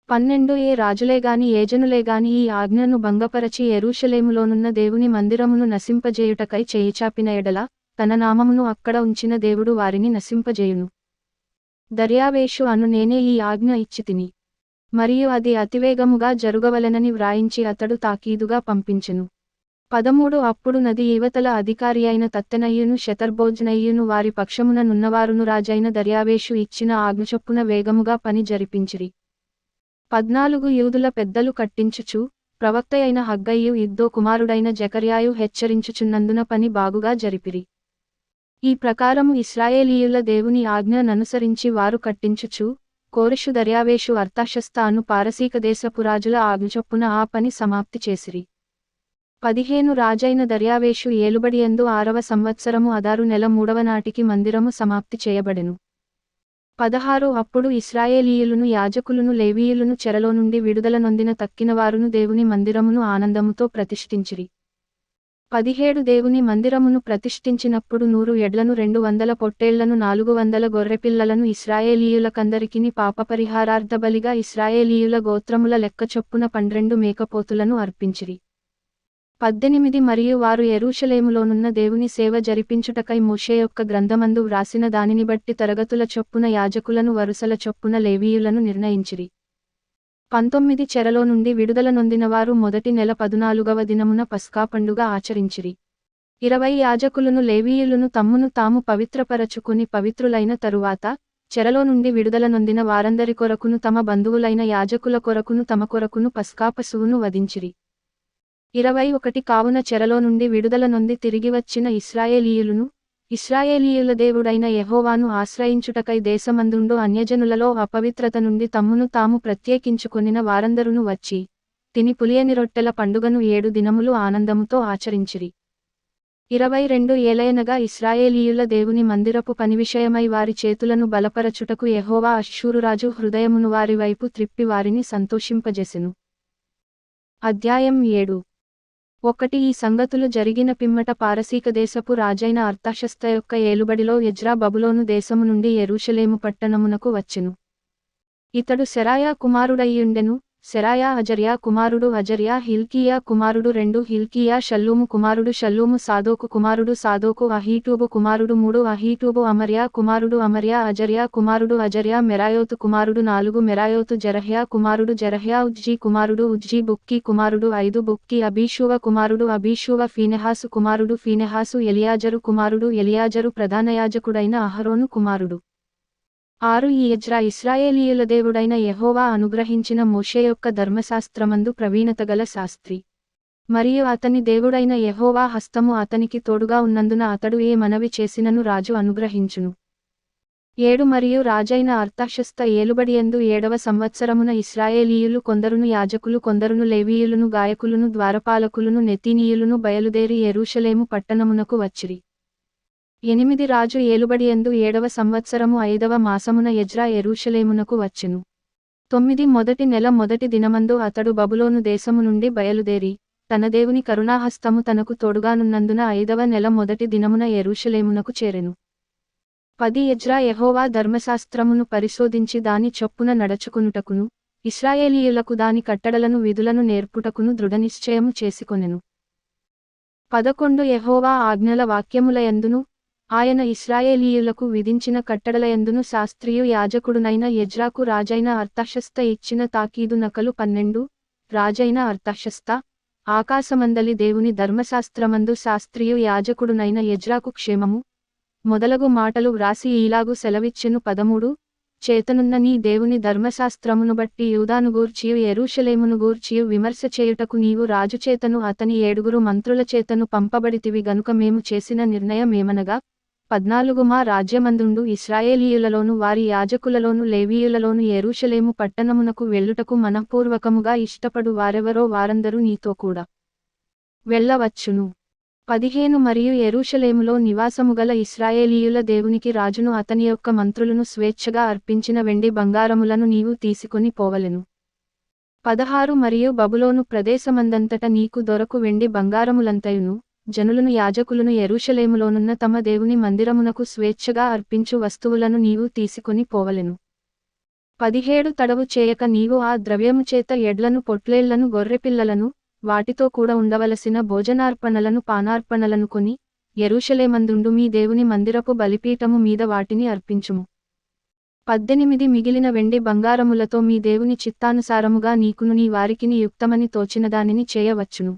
12 ఏ రాజులేగాని ఏ జనులేగాని ఈ ఆజ్ఞను భంగపరచి యెరూషలేములోనున్న దేవుని మందిరమును నశింపజేయుటకై చేయిచాపిన ఎడల, తన నామమును అక్కడ ఉంచిన దేవుడు వారిని నశింపజేయును. దర్యావేషు అను నేనే ఈ ఆజ్ఞ ఇచ్చితిని. మరియు అది అతివేగముగా జరుగవలెనని వ్రాయించి అతడు తాకీదుగా పంపించెను. 13 అప్పుడు నది ఈవతల అధికారి అయిన తత్తెనయ్యును షెతర్బోజ్నయ్యును వారి పక్షమున నున్నవారును రాజైన దర్యావేషు ఇచ్చిన ఆజ్ఞచొప్పున వేగముగా పని జరిపించిరి. 14 యూదుల పెద్దలు కట్టించుచు, ప్రవక్తయైన హగ్గయియు ఇద్దో కుమారుడైన జెకర్యాయు హెచ్చరించుచున్నందున పని బాగుగా జరిపిరి. ఈ ప్రకారము ఇశ్రాయేలీయుల దేవుని ఆజ్ఞననుసరించి వారు కట్టించుచు, కోరెషు దర్యావేషు అర్తాషస్త అను పారసీక దేశపు రాజుల ఆజ్ఞచొప్పున ఆ పని సమాప్తి చేసిరి. 15 రాజైన దర్యావేషు ఏలుబడియందు 6వ సంవత్సరము అదారు నెల 3వ నాటికి మందిరము సమాప్తి చేయబడెను. 16 అప్పుడు ఇశ్రాయేలీయులును యాజకులును లేవీయులును చెరలో నుండి విడుదల నొందిన తక్కినవారును దేవుని మందిరమును ఆనందముతో ప్రతిష్ఠించిరి. 17 దేవుని మందిరమును ప్రతిష్ఠించినప్పుడు 100 ఎడ్లను 200 పొట్టేళ్లను 400 గొర్రెపిల్లలను ఇశ్రాయేలీయులకందరికిని పాపపరిహారార్థ బలిగా ఇశ్రాయేలీయుల గోత్రముల లెక్క చొప్పున 12 మేకపోతులను అర్పించిరి. 18 మరియు వారు యెరూషలేములోనున్న దేవుని సేవ జరిపించుటకై మోషే యొక్క గ్రంథమందు వ్రాసిన దానిని బట్టి తరగతుల చొప్పున యాజకులను వరుసల చొప్పున లేవీయులను నిర్ణయించిరి. 19 చెరలో నుండి విడుదల నొందినవారు మొదటి నెల 14వ దినమున పస్కా పండుగ ఆచరించిరి. 20 యాజకులును లేవీయులును తమ్మును తాము పవిత్రపరచుకుని పవిత్రులైన తరువాత, చెరలో నుండి విడుదల నొందిన వారందరి కొరకును తమ బంధువులైన యాజకుల కొరకును తమ కొరకును పస్కా పశువును వధించిరి. 21 కావున చెరలో నుండి విడుదల నొంది తిరిగి వచ్చిన ఇశ్రాయేలీయులును, ఇశ్రాయేలీయుల దేవుడైన యెహోవాను ఆశ్రయించుటకై దేశమందుండు అన్యజనులలో అపవిత్రత నుండి తమ్మును తాము ప్రత్యేకించుకొనిన వారందరును వచ్చి, తిని పులియని రొట్టెల పండుగను 7 దినములు ఆనందముతో ఆచరించిరి. 22 ఏలయనగా ఇశ్రాయేలీయుల దేవుని మందిరపు పని విషయమై వారి చేతులను బలపరచుటకు యెహోవా అష్షూరురాజు హృదయమును వారి వైపు త్రిప్పి వారిని సంతోషింపజెసెను. అధ్యాయం 7. ఈ సంగతులు జరిగిన పిమ్మట పారసీక దేశపు రాజైన అర్తాషస్త యొక్క ఏలుబడిలో ఎజ్రా బబులోను దేశము నుండి యెరూషలేము పట్టణమునకు వచ్చెను. ఇతడు సెరాయా కుమారుడయ్యుండెను. సెరాయా అజర్యా కుమారుడు అజర్యా హిల్కీయా కుమారుడు 2 హిల్కీయా షల్లూము కుమారుడు షల్లూము సాదోకు కుమారుడు సాదోకు అహీటూబు కుమారుడు 3 అహీటూబు అమర్యా కుమారుడు అమర్యా అజర్యా కుమారుడు అజర్యా మెరాయోతు కుమారుడు 4 మెరాయోతు జెరహ్యా కుమారుడు జెరహ్యా ఉజ్జీ కుమారుడు ఉజ్జీ బుక్కీ కుమారుడు 5 బుక్కీ అబీషూవ కుమారుడు అబీషూవ ఫీనెహాసు కుమారుడు ఫీనెహాసు ఎలియాజరు కుమారుడు ఎలియాజరు ప్రధానయాజకుడైన అహరోను కుమారుడు 6 ఈ ఎజ్రా ఇశ్రాయేలీయుల దేవుడైన యెహోవా అనుగ్రహించిన మోషే యొక్క ధర్మశాస్త్రమందు ప్రవీణతగల శాస్త్రి. మరియు అతని దేవుడైన యెహోవా హస్తము అతనికి తోడుగా ఉన్నందున అతడు ఏ మనవి చేసినను రాజు అనుగ్రహించును. 7 మరియు రాజైన అర్తహషస్త ఏలుబడియందు 7వ సంవత్సరమున ఇశ్రాయేలీయులు కొందరును యాజకులు కొందరును లేవీయులును గాయకులును ద్వారపాలకులును నెతీనీయులును బయలుదేరి యెరూషలేము పట్టణమునకు వచ్చిరి. 8 రాజు ఏలుబడియందు 7వ సంవత్సరము 5వ మాసమున ఎజ్రా యెరూషలేమునకు వచ్చెను. 9 మొదటి నెల మొదటి దినమందు అతడు బబులోను దేశము నుండి బయలుదేరి తన దేవుని కరుణాహస్తము తనకు తోడుగానున్నందున 5వ నెల మొదటి దినమున యెరూషలేమునకు చేరెను. 10 ఎజ్రా యెహోవా ధర్మశాస్త్రమును పరిశోధించి దాని చొప్పున నడచుకొనుటకును ఇశ్రాయేలీయులకు దాని కట్టడలను విధులను నేర్పుటకును దృఢనిశ్చయము చేసుకొనెను. 11 యెహోవా ఆజ్ఞల వాక్యములయందును ఆయన ఇశ్రాయేలీయులకు విధించిన కట్టడలయందును శాస్త్రియు యాజకుడునైన ఎజ్రాకు రాజైన అర్తహషస్త ఇచ్చిన తాకీదు నకలు 12 రాజైన అర్తహషస్త ఆకాశమందలి దేవుని ధర్మశాస్త్రమందు శాస్త్రియు యాజకుడునైన ఎజ్రాకు క్షేమము మొదలగు మాటలు వ్రాసి ఈలాగు సెలవిచ్చెను. 13 చేతనున్న నీ దేవుని ధర్మశాస్త్రమును బట్టి యూదాను గూర్చియు యెరూషలేమును గూర్చియు విమర్శ చేయుటకు నీవు రాజుచేతను అతని 7 మంత్రుల చేతను పంపబడితివి గనుక మేము చేసిన నిర్ణయమేమనగా 14 మా రాజ్యమందుండు ఇశ్రాయేలీయులలోను వారి యాజకులలోను లేవీయులలోను యెరూషలేము పట్టణమునకు వెళ్ళుటకు మనఃపూర్వకముగా ఇష్టపడు వారెవరో వారందరూ నీతో కూడా వెళ్ళవచ్చును. 15 మరియు యెరూషలేములో నివాసముగల ఇశ్రాయేలీయుల దేవునికి రాజును అతని యొక్క మంత్రులను స్వేచ్ఛగా అర్పించిన వెండి బంగారములను నీవు తీసుకొని పోవలెను. 16 మరియు బబులోను ప్రదేశమందంతట నీకు దొరకు వెండి బంగారములంతయును జనులను యాజకులను యెరూషలేములోనున్న తమ దేవుని మందిరమునకు స్వేచ్ఛగా అర్పించు వస్తువులను నీవు తీసుకొని పోవలెను. 17 తడవు చేయక నీవు ఆ ద్రవ్యము చేత ఎడ్లను పొట్లేళ్లను గొర్రెపిల్లలను వాటితో కూడా ఉండవలసిన భోజనార్పణలను పానార్పణలను కొని యెరూషలేమందుండు మీ దేవుని మందిరపు బలిపీఠము మీద వాటిని అర్పించుము. 18 మిగిలిన వెండి బంగారములతో మీ దేవుని చిత్తానుసారముగా నీకును నీ వారికిని యుక్తమని తోచిన దానిని చేయవచ్చును.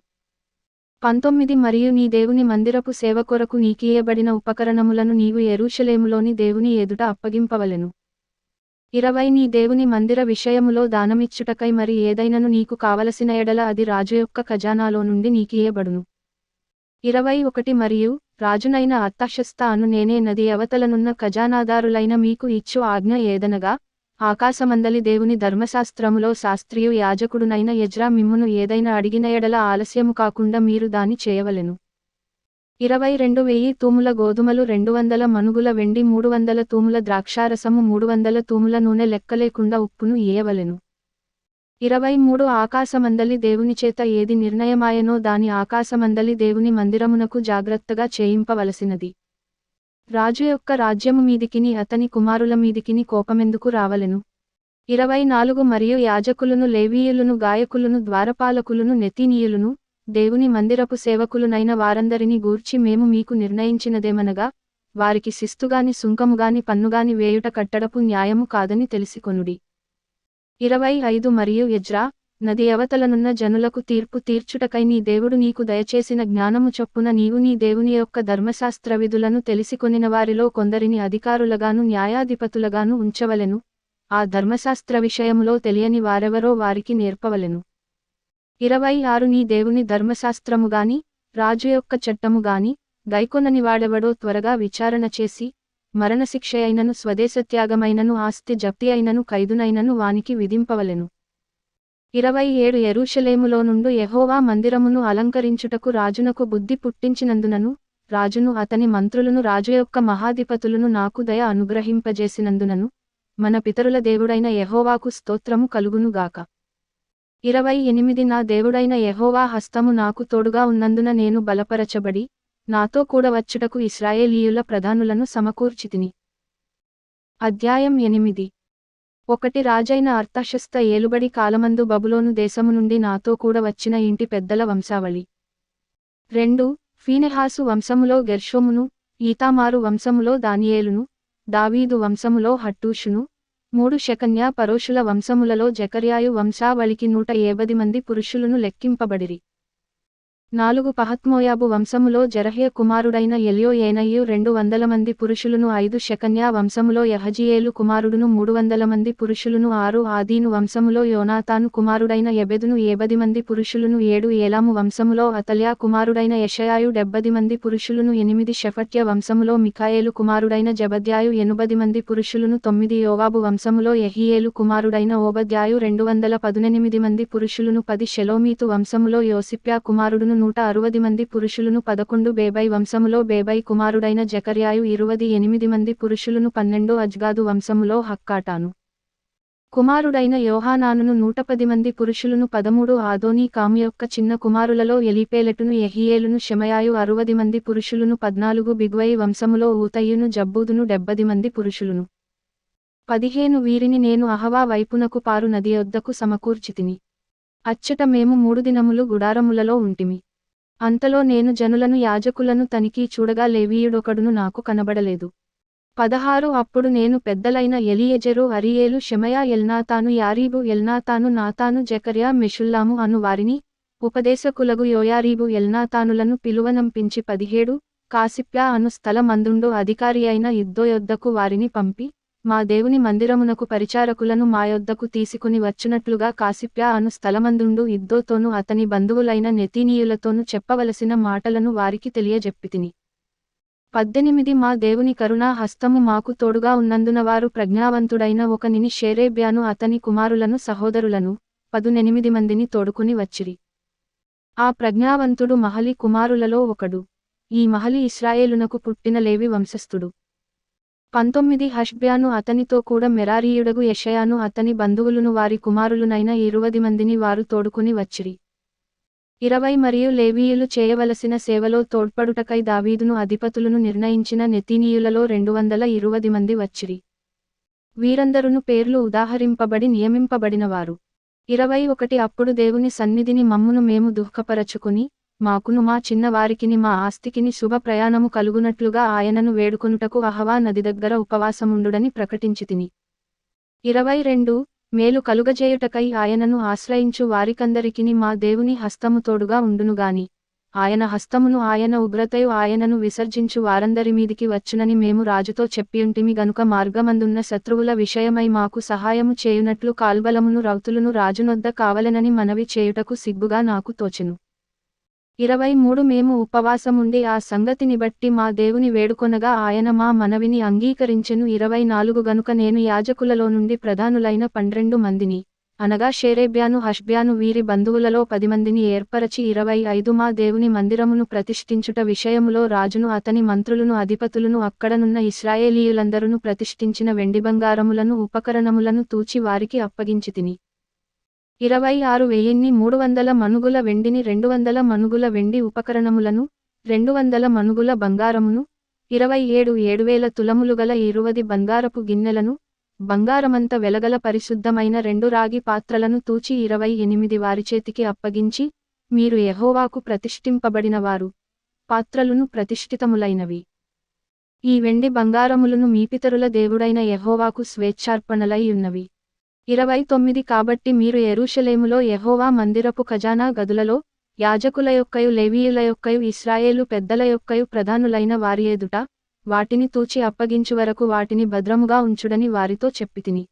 19 మరియు నీ దేవుని మందిరపు సేవ కొరకు నీకియ్యబడిన ఉపకరణములను నీవు యెరూషలేములోని దేవుని ఎదుట అప్పగింపవలెను. 20 నీ దేవుని మందిర విషయములో దానమిచ్చుటకై మరి ఏదైనను నీకు కావలసిన ఎడల అది రాజు యొక్క ఖజానాలో నుండి నీకియ్యబడును. 21 మరియు రాజునైన అర్తహషస్త అను నేనే నది అవతలనున్న ఖజానాదారులైన మీకు ఇచ్చు ఆజ్ఞ ఏదనగా ఆకాశమందలి దేవుని ధర్మశాస్త్రములో శాస్త్రియు యాజకుడునైన ఎజ్రా మిమ్మును ఏదైనా అడిగిన ఎడల ఆలస్యము కాకుండా మీరు దాని చేయవలెను. 22,000 తూముల గోధుమలు 200 మనుగుల వెండి 300 తూముల ద్రాక్షారసము 300 తూముల నూనె లెక్కలేకుండా ఉప్పును ఇయ్యవలెను. 23 ఆకాశమందలి దేవుని చేత ఏది నిర్ణయమాయనో దాని ఆకాశమందలి దేవుని మందిరమునకు జాగ్రత్తగా చేయింపవలసినది. రాజు యొక్క రాజ్యము మీదికిని అతని కుమారుల మీదికిని కోపమెందుకు రావలెను. 24 మరియు యాజకులును లేవీయులును గాయకులును ద్వారపాలకులును నెతీనీయులును దేవుని మందిరపు సేవకులునైన వారందరిని గూర్చి మేము మీకు నిర్ణయించినదేమనగా వారికి శిస్తుగాని సుంకముగాని పన్నుగాని వేయుట కట్టడపు న్యాయము కాదని తెలిసికొనుడి. 25 మరియు ఎజ్రా నది అవతలనున్న జనులకు తీర్పు తీర్చుటకై నీ దేవుడు నీకు దయచేసిన జ్ఞానము చొప్పున నీవు నీ దేవుని యొక్క ధర్మశాస్త్ర విధులను తెలిసికొనిన వారిలో కొందరిని అధికారులగాను న్యాయాధిపతులగాను ఉంచవలెను. ఆ ధర్మశాస్త్ర విషయములో తెలియని వారెవరో వారికి నేర్పవలెను. 26 నీ దేవుని ధర్మశాస్త్రముగాని రాజు యొక్క చట్టముగాని గైకొనని వాడెవడో త్వరగా విచారణ చేసి మరణశిక్ష అయినను స్వదేశత్యాగమైనను ఆస్తి జప్తి అయినను ఖైదునైనను వానికి విధింపవలెను. 27 యెరూషలేములో నుండు యెహోవా మందిరమును అలంకరించుటకు రాజునకు బుద్ధి పుట్టించినందునను రాజును అతని మంత్రులను రాజు యొక్క మహాధిపతులను నాకు దయ అనుగ్రహింపజేసినందునను మన పితరుల దేవుడైన యెహోవాకు స్తోత్రము కలుగునుగాక. 28 నా దేవుడైన యెహోవా హస్తము నాకు తోడుగా ఉన్నందున నేను బలపరచబడి నాతో కూడా వచ్చుటకు ఇశ్రాయేలీయుల ప్రధానులను సమకూర్చితిని. అధ్యాయం 8. ఒకటి రాజైన అర్తషస్త ఏలుబడి కాలమందు బబులోను దేశము నుండి నాతో కూడా వచ్చిన ఇంటి పెద్దల వంశావళి. 2 ఫీనెహాసు వంశములో గెర్షోమును, ఈతామారు వంశములో దానియేలును, దావీదు వంశములో హట్టూషును. 3 షెకన్యా పరోషుల వంశములలో జకర్యాయు వంశావళికి 150 మంది పురుషులను లెక్కింపబడిరి. 4 పహత్మోయాబు వంశములో జెరహ్య కుమారుడైన ఎల్యోయేనయు 200 మంది పురుషులను. 5 షెకన్యా వంశములో యహజీయేలు కుమారుడును 300 మంది పురుషులను. 6 ఆదీను వంశములో యోనాతాను కుమారుడైన ఎబెదును 70 మంది పురుషులను. 7 ఏలాము వంశములో అతల్యా కుమారుడైన యెషయాయు 70 మంది పురుషులను. 8 షెఫట్య వంశములో మికాయేలు కుమారుడైన జెబద్యాయు 80 మంది పురుషులను. 9 యోవాబు వంశములో యెహీయేలు కుమారుడైన ఓబద్యాయు 218 మంది పురుషులను. 10 షెలోమీతు వంశములో యోసిప్యా కుమారుడును 160 మంది పురుషులను. 11 బేబై వంశములో బేబై కుమారుడైన జకర్యాయు 28 మంది పురుషులను. 12 అజ్గాదు వంశములో హక్కాటాను కుమారుడైన యోహానానును 110 మంది పురుషులను. 13 ఆదోనీ కాము యొక్క చిన్న కుమారులలో ఎలీపేలెటును యెహీయేలును షెమయాయు 60 మంది పురుషులను. 14 బిగ్వై వంశములో ఊతయ్యును జబ్బూదును 70 మంది పురుషులను. 15 వీరిని నేను అహవా వైపునకు పారు నది యొద్దకు సమకూర్చితిని. అచ్చట మేము 3 దినములు గుడారములలో ఉంటిమి. అంతలో నేను జనులను యాజకులను తనిఖీ చూడగా లేవీయుడొకడును నాకు కనబడలేదు. 16 అప్పుడు నేను పెద్దలైన ఎలియెజెరు అరియేలు షెమయా ఎల్నాతాను యారీబు ఎల్నాతాను నాతాను జెకర్యా మెషుల్లాము అను వారిని, ఉపదేశకులగు యోయారీబు ఎల్నాతానులను పిలువనంపించి 17 కాసిప్యా అను స్థలమందుండు అధికారి అయిన ఇద్దో యొద్దకు వారిని పంపి, మా దేవుని మందిరమునకు పరిచారకులను మా యొద్దకు తీసుకుని వచ్చునట్లుగా కాసిప్యా అను స్థలమందుండు ఇద్దోతోనూ అతని బంధువులైన నెతీనీయులతోనూ చెప్పవలసిన మాటలను వారికి తెలియజెప్పితిని. 18 మా దేవుని కరుణా హస్తము మాకు తోడుగా ఉన్నందున వారు ప్రజ్ఞావంతుడైన ఒకనిని షేరేబ్యాను అతని కుమారులను సహోదరులను 18 మందిని తోడుకుని వచ్చిరి. ఆ ప్రజ్ఞావంతుడు మహలి కుమారులలో ఒకడు. ఈ మహలి ఇశ్రాయేలునకు పుట్టిన లేవి వంశస్థుడు. 19 హష్బ్యాను అతనితో కూడా మెరారీయుడగు యెషయాను అతని బంధువులును వారి కుమారులునైన 20 మందిని వారు తోడుకుని వచ్చిరి. 20 మరియు లేవీయులు చేయవలసిన సేవలో తోడ్పడుటకై దావీదును అధిపతులను నిర్ణయించిన నెతీనీయులలో 220 మంది వచ్చిరి. వీరందరును పేర్లు ఉదాహరింపబడి నియమింపబడినవారు. 21 అప్పుడు దేవుని సన్నిధిని మమ్మును మేము దుఃఖపరచుకుని, మాకును మా చిన్న వారికిని మా ఆస్తికిని శుభ ప్రయాణము కలుగునట్లుగా ఆయనను వేడుకొనుటకు అహవా నది దగ్గర ఉపవాసముండుడని ప్రకటించితిని. 22 మేలు కలుగజేయుటకై ఆయనను ఆశ్రయించు వారికందరికిని మా దేవుని హస్తము తోడుగా ఉండునుగాని, ఆయన హస్తమును ఆయన ఉగ్రతయు ఆయనను విసర్జించు వారందరి మీదికి వచ్చునని మేము రాజుతో చెప్పియుంటిమి గనుక మార్గమందున్న శత్రువుల విషయమై మాకు సహాయము చేయునట్లు కాల్బలమును రౌతులును రాజునొద్ద కావలెనని మనవి చేయుటకు సిగ్గుగా నాకు తోచెను. 23 మేము ఉపవాసముండి ఆ సంగతిని బట్టి మా దేవుని వేడుకొనగా ఆయన మా మనవిని అంగీకరించెను. 24 గనుక నేను యాజకులలో నుండి ప్రధానులైన 12 మందిని, అనగా షేరేబ్యాను హష్బ్యాను వీరి బంధువులలో 10 మందిని ఏర్పరచి 25 మా దేవుని మందిరమును ప్రతిష్ఠించుట విషయములో రాజును అతని మంత్రులను అధిపతులను అక్కడనున్న ఇశ్రాయేలీయులందరును ప్రతిష్ఠించిన వెండి బంగారములను ఉపకరణములను తూచి వారికి అప్పగించితిని. 26,300 మనుగుల వెండిని 200 మనుగుల వెండి ఉపకరణములను 200 మనుగుల బంగారమును 27,000 తులములు గల 20 బంగారపు గిన్నెలను బంగారమంత వెలగల పరిశుద్ధమైన 2 రాగి పాత్రలను తూచి 28 వారిచేతికి అప్పగించి, మీరు యెహోవాకు ప్రతిష్ఠింపబడినవారు, పాత్రలును ప్రతిష్ఠితములైనవి. ఈ వెండి బంగారములను మీ పితరుల దేవుడైన యెహోవాకు స్వేచ్ఛార్పణలై ఉన్నవి. 29 కాబట్టి మీరు యెరూషలేములో యెహోవా మందిరపు ఖజానా గదులలో, యాజకుల యొక్కయు లేవీయుల యొక్కయు ఇశ్రాయేలు పెద్దల యొక్కయు ప్రధానులైన వారి ఎదుట, వాటిని తూచి అప్పగించు వరకు వాటిని భద్రముగా ఉంచుడని వారితో చెప్పితిని.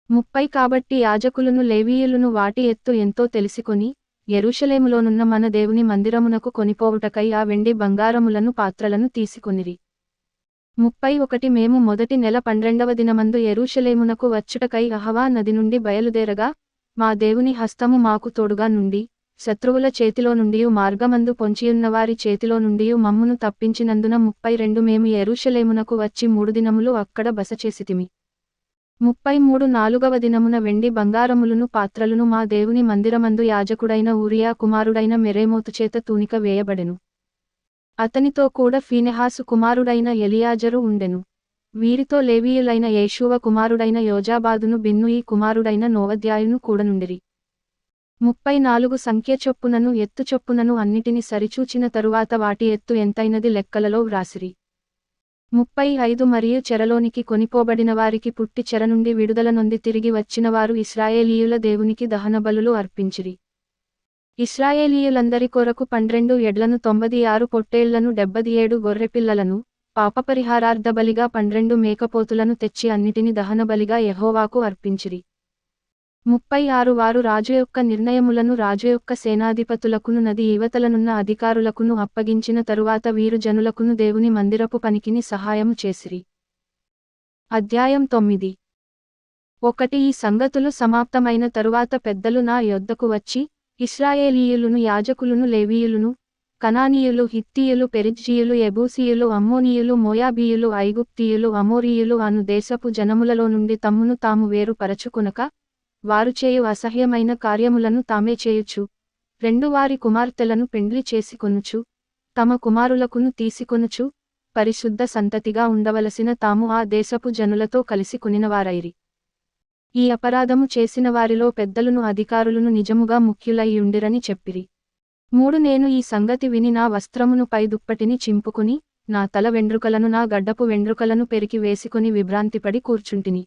30 కాబట్టి యాజకులను లేవీయులను వాటి ఎత్తు ఎంతో తెలిసికొని, యెరూషలేములోనున్న మన దేవుని మందిరమునకు కొనిపోవుటకై ఆ వెండి బంగారములను పాత్రలను తీసుకొనిరి. 31 మేము మొదటి నెల 12వ దినమందు యెరూషలేమునకు వచ్చుటకై అహవా నది నుండి బయలుదేరగా, మా దేవుని హస్తము మాకు తోడుగా నుండి, శత్రువుల చేతిలో నుండియు మార్గమందు పొంచియున్నవారి చేతిలో నుండియు మమ్మును తప్పించినందున 32 మేము యెరూషలేమునకు వచ్చి 3 దినములు అక్కడ బస చేసితిమి. 33 4వ దినమున వెండి బంగారములను పాత్రలును మా దేవుని మందిరమందు యాజకుడైన ఊరియా కుమారుడైన మెరేమోతు చేత తూనిక వేయబడెను. అతనితో కూడా ఫీనెహాసు కుమారుడైన ఎలియాజరు ఉండెను. వీరితో లేవీయులైన యేషూవ కుమారుడైన యోజాబాదును బిన్నూయి కుమారుడైన నోవద్యాయును కూడనుండిరి. 34 సంఖ్య చొప్పునను ఎత్తు చొప్పునను అన్నిటిని సరిచూచిన తరువాత వాటి ఎత్తు ఎంతైనది లెక్కలలో వ్రాసిరి. 35 మరియు చెరలోనికి కొనిపోబడిన వారికి పుట్టి చెర నుండి విడుదల నొంది తిరిగి వచ్చినవారు ఇశ్రాయేలీయుల దేవునికి దహనబలులు అర్పించిరి. ఇశ్రాయేలీయులందరి కొరకు 12 ఎడ్లను 96 పొట్టేళ్లను 77 గొర్రెపిల్లలను పాపపరిహారార్థబలిగా 12 మేకపోతులను తెచ్చి అన్నిటిని దహనబలిగా యెహోవాకు అర్పించిరి. 36 వారు రాజు యొక్క నిర్ణయములను రాజు యొక్క సేనాధిపతులకును నది ఈవతలనున్న అధికారులకును అప్పగించిన తరువాత వీరు జనులకును దేవుని మందిరపు పనికిని సహాయము చేసిరి. అధ్యాయం 9. 1 ఈ సంగతులు సమాప్తమైన తరువాత పెద్దలు నా యొద్దకు వచ్చి, ఇశ్రాయేలీయులును యాజకులును లేవీయులును, కనానీయులు హిత్తీయులు పెరిజ్జీయులు యెబూసీయులు అమ్మోనీయులు మోయాబీయులు ఐగుప్తీయులు అమోరీయులు అను దేశపు జనములలో నుండి తమ్మును తాము వేరు పరచుకొనక, వారు చేయు అసహ్యమైన కార్యములను తామే చేయుచు, వారి కుమార్తెలను పెండ్లి చేసుకొనుచు, తమ కుమారులకును తీసుకొనుచు, పరిశుద్ధ సంతతిగా ఉండవలసిన తాము ఆ దేశపు జనులతో కలిసి కొనినవారైరి. ఈ అపరాధము చేసిన వారిలో పెద్దలును అధికారులును నిజముగా ముఖ్యులై ఉండిరని చెప్పిరి. 3 నేను ఈ సంగతి విని నా వస్త్రమును పై దుప్పటిని చింపుకుని, నా తల వెండ్రుకలను నా గడ్డపు వెండ్రుకలను పెరికి వేసుకొని విభ్రాంతిపడి కూర్చుంటిని.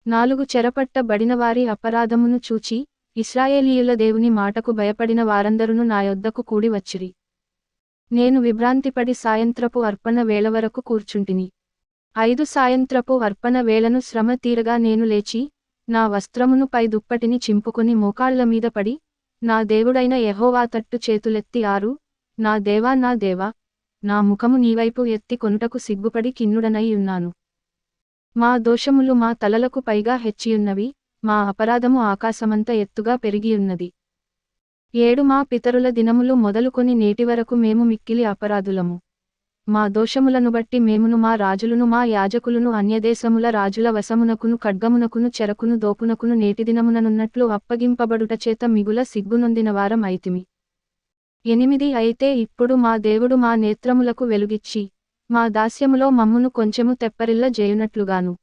4 చెరపట్టబడిన వారి అపరాధమును చూచి, ఇశ్రాయేలీయుల దేవుని మాటకు భయపడిన వారందరును నా యొద్దకు కూడి వచ్చిరి. నేను విభ్రాంతిపడి సాయంత్రపు అర్పణ వేళ వరకు కూర్చుంటిని. 5 సాయంత్రపు అర్పణ వేళను శ్రమ తీరగా నేను లేచి, నా వస్త్రమును పై దుప్పటిని చింపుకొని మోకాళ్ల మీద పడి, నా దేవుడైన యెహోవా తట్టు చేతులెత్తి నా దేవా నా దేవా, నా ముఖము నీవైపు ఎత్తి కొనుటకు సిగ్గుపడి కిన్నుడనై ఉన్నాను. మా దోషములు మా తలలకు పైగా హెచ్చియున్నవి, మా అపరాధము ఆకాశమంత ఎత్తుగా పెరిగియున్నది. 7 మా పితరుల దినములు మొదలుకొని నేటివరకు మేము మిక్కిలి అపరాధులము. మా దోషములను బట్టి మేమును మా రాజులును మా యాజకులును అన్యదేశముల రాజుల వశమునకును ఖడ్గమునకును చెరకును దోపునకును నేటిదినముననున్నట్లు అప్పగింపబడుట చేత మిగుల సిగ్గునొందిన వారం అయితిమి. 8 అయితే ఇప్పుడు మా దేవుడు మా నేత్రములకు వెలుగిచ్చి, మా దాస్యములో మమ్మును కొంచెము తెప్పరిల్ల జేయునట్లుగాను,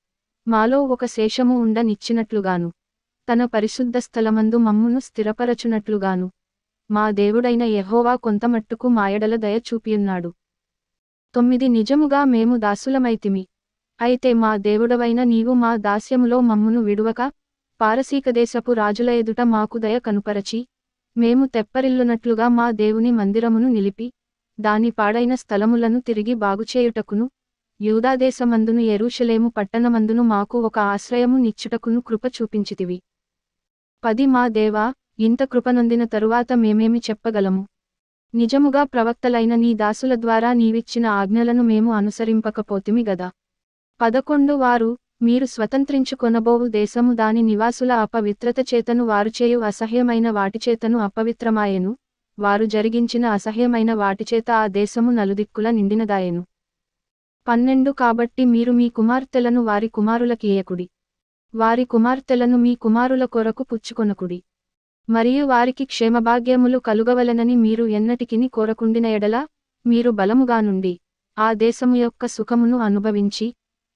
మాలో ఒక శేషము ఉండనిచ్చినట్లుగాను, తన పరిశుద్ధ స్థలమందు మమ్మును స్థిరపరచునట్లుగాను, మా దేవుడైన యెహోవా కొంతమట్టుకు మాయడల దయ చూపియున్నాడు. 9 నిజముగా మేము దాసులమైతిమి. అయితే మా దేవుడవైన నీవు మా దాస్యములో మమ్మును విడువక, పారసీకదేశపు రాజుల ఎదుట మాకు దయ కనుపరచి, మేము తెప్పరిల్లునట్లుగా మా దేవుని మందిరమును నిలిపి, దాని పాడైన స్థలములను తిరిగి బాగుచేయుటకును, యూదాదేశమందును యెరూషలేము పట్టణమందును మాకు ఒక ఆశ్రయము నిచ్చుటకును కృప చూపించితివి. 10 మా దేవా, ఇంత కృపనొందిన తరువాత మేమేమి చెప్పగలము? నిజముగా ప్రవక్తలైన నీ దాసుల ద్వారా నీవిచ్చిన ఆజ్ఞలను మేము అనుసరింపకపోతిమి గదా. 11 వారు, మీరు స్వతంత్రించుకొనబోవు దేశము దాని నివాసుల అపవిత్రత చేతను వారుచేయు అసహ్యమైన వాటిచేతను అపవిత్రమాయెను, వారు జరిగించిన అసహ్యమైన వాటిచేత ఆ దేశము నలుదిక్కుల నిండినదాయెను. 12 కాబట్టి మీరు మీ కుమార్తెలను వారి కుమారులకియ్యకుడి, వారి కుమార్తెలను మీ కుమారుల కొరకు పుచ్చుకొనకుడి. మరియు వారికి క్షేమభాగ్యములు కలుగవలెనని మీరు ఎన్నటికిని కోరకుండిన ఎడల, మీరు బలముగా నుండి, ఆ దేశము యొక్క సుఖమును అనుభవించి,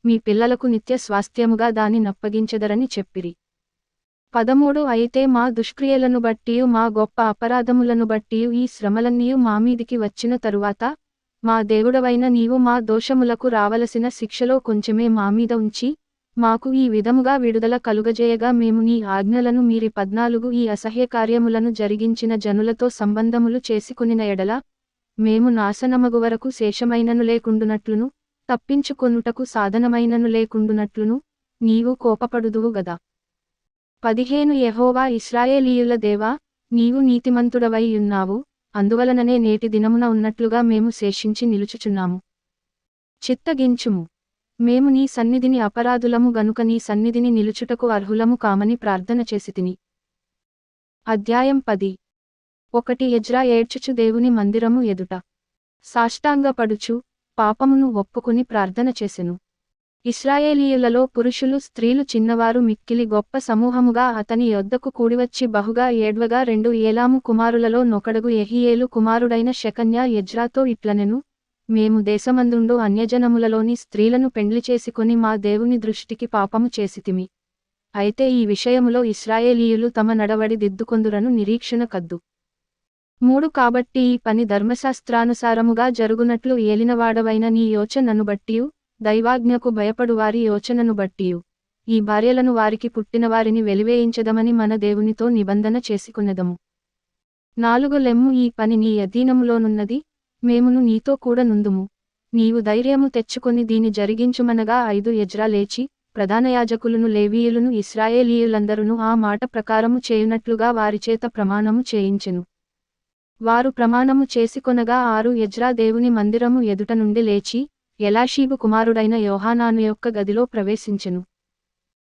మీ పిల్లలకు నిత్య స్వాస్థ్యముగా దాని నప్పగించెదరని చెప్పిరి. 13 అయితే మా దుష్క్రియలను బట్టియు మా గొప్ప అపరాధములను బట్టియు ఈ శ్రమలన్నీయు మామీదికి వచ్చిన తరువాత, మా దేవుడవైన నీవు మా దోషములకు రావలసిన శిక్షలో కొంచెమే మామీద ఉంచి, మాకు ఈ విధముగా విడుదల కలుగజేయగా మేము నీ ఆజ్ఞలను మీరి 14 ఈ అసహ్యకార్యములను జరిగించిన జనులతో సంబంధములు చేసుకొనిన ఎడల, మేము నాశనమగు వరకు శేషమైనను లేకుండునట్లును, తప్పించుకొనుటకు సాధనమైనను లేకుండునట్లును, నీవు కోపపడుదువు గదా. 15 యెహోవా ఇశ్రాయేలీయుల దేవా, నీవు నీతిమంతుడవై ఉన్నావు, అందువలననే నేటి దినమున ఉన్నట్లుగా మేము శేషించి నిలుచుచున్నాము. చిత్తగించుము, మేము నీ సన్నిధిని అపరాధులము గనుక నీ సన్నిధిని నిలుచుటకు అర్హులము కామని ప్రార్థన చేసితిని. అధ్యాయం 10. 1 ఎజ్రా ఏడ్చుచు దేవుని మందిరము ఎదుట సాష్టాంగపడుచు, పాపమును ఒప్పుకొని ప్రార్థన చేసెను. ఇశ్రాయేలీయులలో పురుషులు స్త్రీలు చిన్నవారు మిక్కిలి గొప్ప సమూహముగా అతని యొద్దకు కూడివచ్చి బహుగా ఏడ్వగా 2 ఏలాము కుమారులలో నొకడగు యెహీయేలు కుమారుడైన షెకన్యా ఎజ్రాతో ఇట్లనెను, మేము దేశమందుండు అన్యజనములలోని స్త్రీలను పెండ్లి చేసుకొని మా దేవుని దృష్టికి పాపము చేసితిమి. అయితే ఈ విషయములో ఇశ్రాయేలీయులు తమ నడవడి దిద్దుకొందురను నిరీక్షణ కద్దు. 3 కాబట్టి ఈ పని ధర్మశాస్త్రానుసారముగా జరుగునట్లు ఏలినవాడవైన నీ యోచనను బట్టియు, దైవాజ్ఞకు భయపడువారి యోచనను బట్టియు, ఈ భార్యలను వారికి పుట్టినవారిని వెలివేయించదమని మన దేవునితో నిబంధన చేసుకునెదము. 4 లెమ్ము ఈ పని నీ అధీనములోనున్నది, మేమును నీతో కూడా నుందుము. నీవు ధైర్యము తెచ్చుకొని దీని జరిగించుమనగా 5 ఎజ్రా లేచి, ప్రధానయాజకులను లేవీయులను ఇశ్రాయేలీయులందరును ఆ మాట ప్రకారము చేయునట్లుగా వారిచేత ప్రమాణము చేయించెను. వారు ప్రమాణము చేసికొనగా 6 ఎజ్రా దేవుని మందిరము ఎదుట నుండి లేచి, ఎలాషీబు కుమారుడైన యోహానాను యొక్క గదిలో ప్రవేశించెను.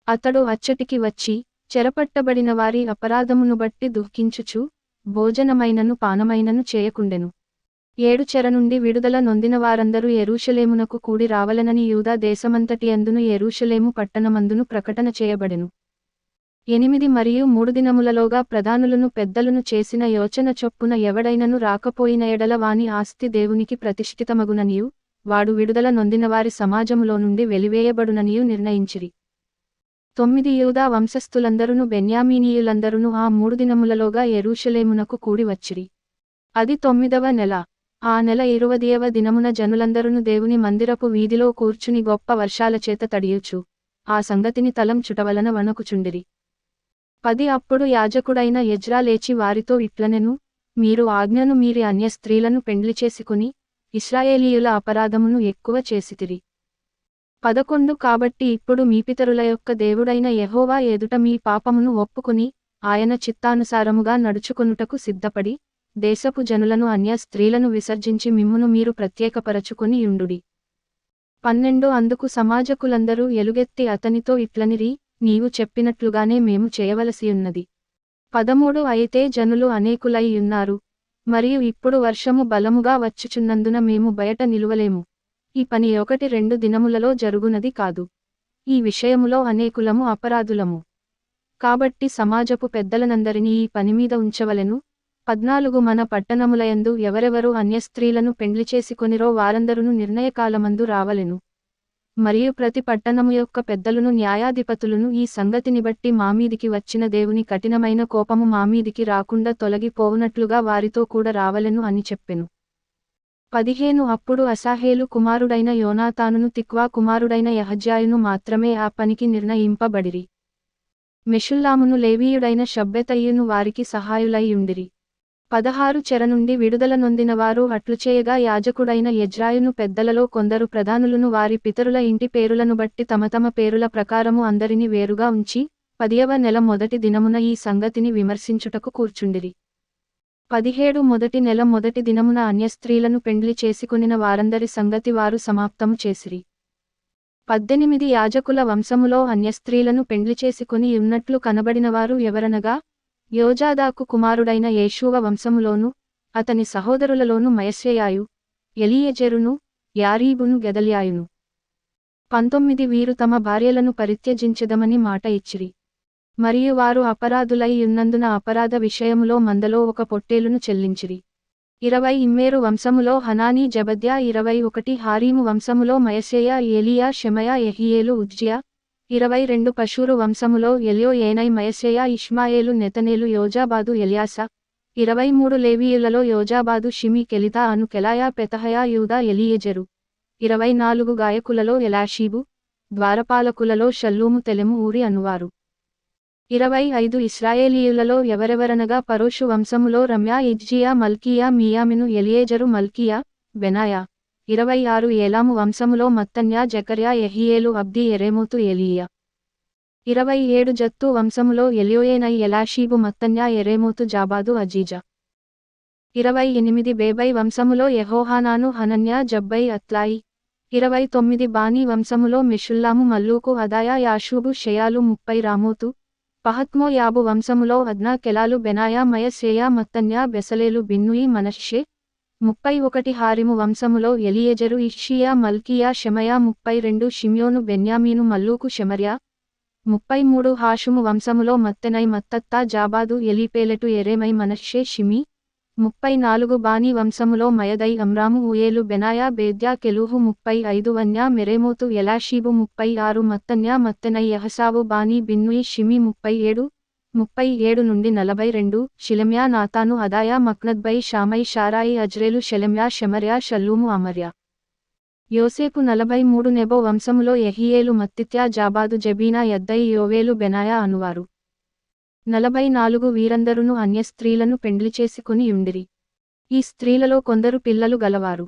అతడు అచ్చటికి వచ్చి, చెరపట్టబడిన వారి అపరాధమును బట్టి దుఃఖించుచు, భోజనమైనను పానమైనను చేయకుండెను. 7 చెర నుండి విడుదల నొందిన వారందరూ యెరూషలేమునకు కూడి రావలెనని యూదా దేశమంతటి యందును యెరూషలేము పట్టణమందును ప్రకటన చేయబడెను. 8 మరియు 3 దినములలోగా ప్రధానులను పెద్దలను చేసిన యోచన చొప్పున ఎవడైనను రాకపోయిన ఎడల వాని ఆస్తి దేవునికి ప్రతిష్ఠితమగుననియు, వాడు విడుదల నొందినవారి సమాజములో నుండి వెలివేయబడుననియు నిర్ణయించిరి. 9 యూదా వంశస్థులందరును బెన్యామీనీయులందరును ఆ 3 దినములలోగా యెరూషలేమునకు కూడి వచ్చిరి. అది 9వ నెల. ఆ నెల 20వ దినమున జనులందరును దేవుని మందిరపు వీధిలో కూర్చుని గొప్ప వర్షాల చేత తడియుచు, ఆ సంగతిని తలం చుటవలన వణకుచుండిరి. 10 అప్పుడు యాజకుడైన ఎజ్రా లేచి వారితో ఇట్లనెను, మీరు ఆజ్ఞను మీరి అన్య స్త్రీలను పెండ్లి చేసుకుని, ఇశ్రాయేలీయుల అపరాధమును ఎక్కువ చేసితిరి. 11 కాబట్టి ఇప్పుడు మీ పితరుల యొక్క దేవుడైన యెహోవా ఎదుట మీ పాపమును ఒప్పుకుని, ఆయన చిత్తానుసారముగా నడుచుకొనుటకు సిద్ధపడి, దేశపు జనులను అన్య స్త్రీలను విసర్జించి మిమ్మును మీరు ప్రత్యేకపరచుకొని యుండుడి. 12 అందుకు సమాజకులందరూ ఎలుగెత్తి అతనితో ఇట్లనిరి, నీవు చెప్పినట్లుగానే మేము చేయవలసియున్నది. 13 అయితే జనులు అనేకులై యున్నారు, మరియు ఇప్పుడు వర్షము బలముగా వచ్చుచున్నందున మేము బయట నిలువలేము. ఈ పని 1-2 దినములలో జరుగునది కాదు. ఈ విషయములో అనేకులము అపరాధులము. కాబట్టి సమాజపు పెద్దలనందరినీ ఈ పనిమీద ఉంచవలెను. 14 మన పట్టణములయందు ఎవరెవరు అన్యస్త్రీలను పెండ్లి చేసుకొనిరో వారందరును నిర్ణయకాలమందు రావలెను. మరియు ప్రతి పట్టణము యొక్క పెద్దలును న్యాయాధిపతులను ఈ సంగతిని బట్టి మామీదికి వచ్చిన దేవుని కఠినమైన కోపము మామీదికి రాకుండా తొలగిపోవునట్లుగా వారితో కూడా రావలెను అని చెప్పెను. 15 అప్పుడు అసాహేలు కుమారుడైన యోనాతానును తిక్వా కుమారుడైన యహజ్యాయును మాత్రమే ఆ పనికి నిర్ణయింపబడిరి. మెషుల్లామును లేవీయుడైన షబ్బెతయ్యును వారికి సహాయులై యుండిరి. 16 చెర నుండి విడుదల నొందినవారు అట్లుచేయగా యాజకుడైన ఎజ్రాయును పెద్దలలో కొందరు ప్రధానులను వారి పితరుల ఇంటి పేరులను బట్టి తమ తమ పేరుల ప్రకారము అందరిని వేరుగా ఉంచి, 10వ నెల మొదటి దినమున ఈ సంగతిని విమర్శించుటకు కూర్చుండిరి. 17 మొదటి నెల మొదటి దినమున అన్యస్త్రీలను పెండ్లి చేసుకొనిన వారందరి సంగతి వారు సమాప్తము చేసిరి. 18 యాజకుల వంశములో అన్యస్త్రీలను పెండ్లి చేసుకొని ఉన్నట్లు కనబడినవారు ఎవరనగా, యోజాదాకు కుమారుడైన యేషూవ వంశములోను, అతని సహోదరులలోను మయస్యయాయు, ఎలీయెజెరును, యారీబును గెదల్యాయును. 19 వీరు తమ భార్యలను పరిత్యజించెదమని మాట ఇచ్చిరి. మరియు వారు అపరాధులై యున్నందున అపరాధ విషయములో మందలో ఒక పొట్టేలును చెల్లించిరి. 20 ఇమ్మేరు వంశములో హనానీ జబద్యా. 21 హారీము వంశములో మయసేయ ఏలియా షెమయా యెహీయేలు ఉజ్జియా. 22 పషూరు వంశములో ఎల్యోయేనై మయసేయ ఇష్మాయేలు నెతనేలు యోజాబాదు ఎల్యాసా. 23 లేవీయులలో యోజాబాదు షిమి కెలితా అను కెలాయా పెతహయా యూదా ఎలీయెజెరు. 24 గాయకులలో ఎలాషీబు. ద్వారపాలకులలో షల్లూము తెలెము ఊరి అనువారు. 25 ఇశ్రాయేలీయులలో ఎవరెవరనగా పరోషు వంశములో రమ్యా ఇజ్జియా మల్కీయా మియామిను ఎలియేజరు మల్కీయా బెనాయా. 26 ఏలాము వంశములో మత్తన్యా జకర్యా యెహీయేలు అబ్ది ఎరేమోతు ఏలీయా. 27 జత్తు వంశములో ఎల్యోయేనై ఎలాషీబు మత్తన్యా ఎరేమోతు జాబాదు అజీజా. 28 బేబై వంశములో యెహోహానాను హనన్యా జబ్బై అత్లాయి. 29 బానీ వంశములో మెషుల్లాము మల్లూకు అదాయా యాషూబు షెయాలు 30 రామోతు. పహత్మో యాబు వంశములో అద్నా కెలాలు బెనాయా మయసేయా మత్తన్యా బెసలేలు బిన్నూయి మనష్షే. 31 హారిము వంశములో ఎలియెజెరు ఇష్షియా మల్కీయా షెమయా. 32 షిమ్యోను బెన్యామీను మల్లూకు షెమర్యా. 33 హాషుము వంశములో మత్తెనై మత్తత్తా జాబాదు ఎలీపేలెటు ఎరేమై మనష్షే షిమి. 34 బానీ వంశములో మయదై అమ్రాము ఊయేలు బెనాయా బేద్యా కెలూహు 35 వన్యా మెరేమోతు ఎలాషీబు 36 మత్తన్యా మత్తెనై యహసావు బానీ బిన్నూయి షిమి 37 నుండి 42 షిలెమ్యా నాతాను అదాయా మక్నద్బై షామై షారాయి అజ్రేలు షెలెమ్యా షెమర్యా షల్లూము అమర్యా యోసేపు 43 నెబో వంశములో యెహీయేలు మత్తిత్యా జాబాదు జెబీనా యద్దయి యోవేలు బెనాయా అనువారు 44 వీరందరును అన్య స్త్రీలను పెండ్లిచేసికొని యుండిరి. ఈ స్త్రీలలో కొందరు పిల్లలు గలవారు.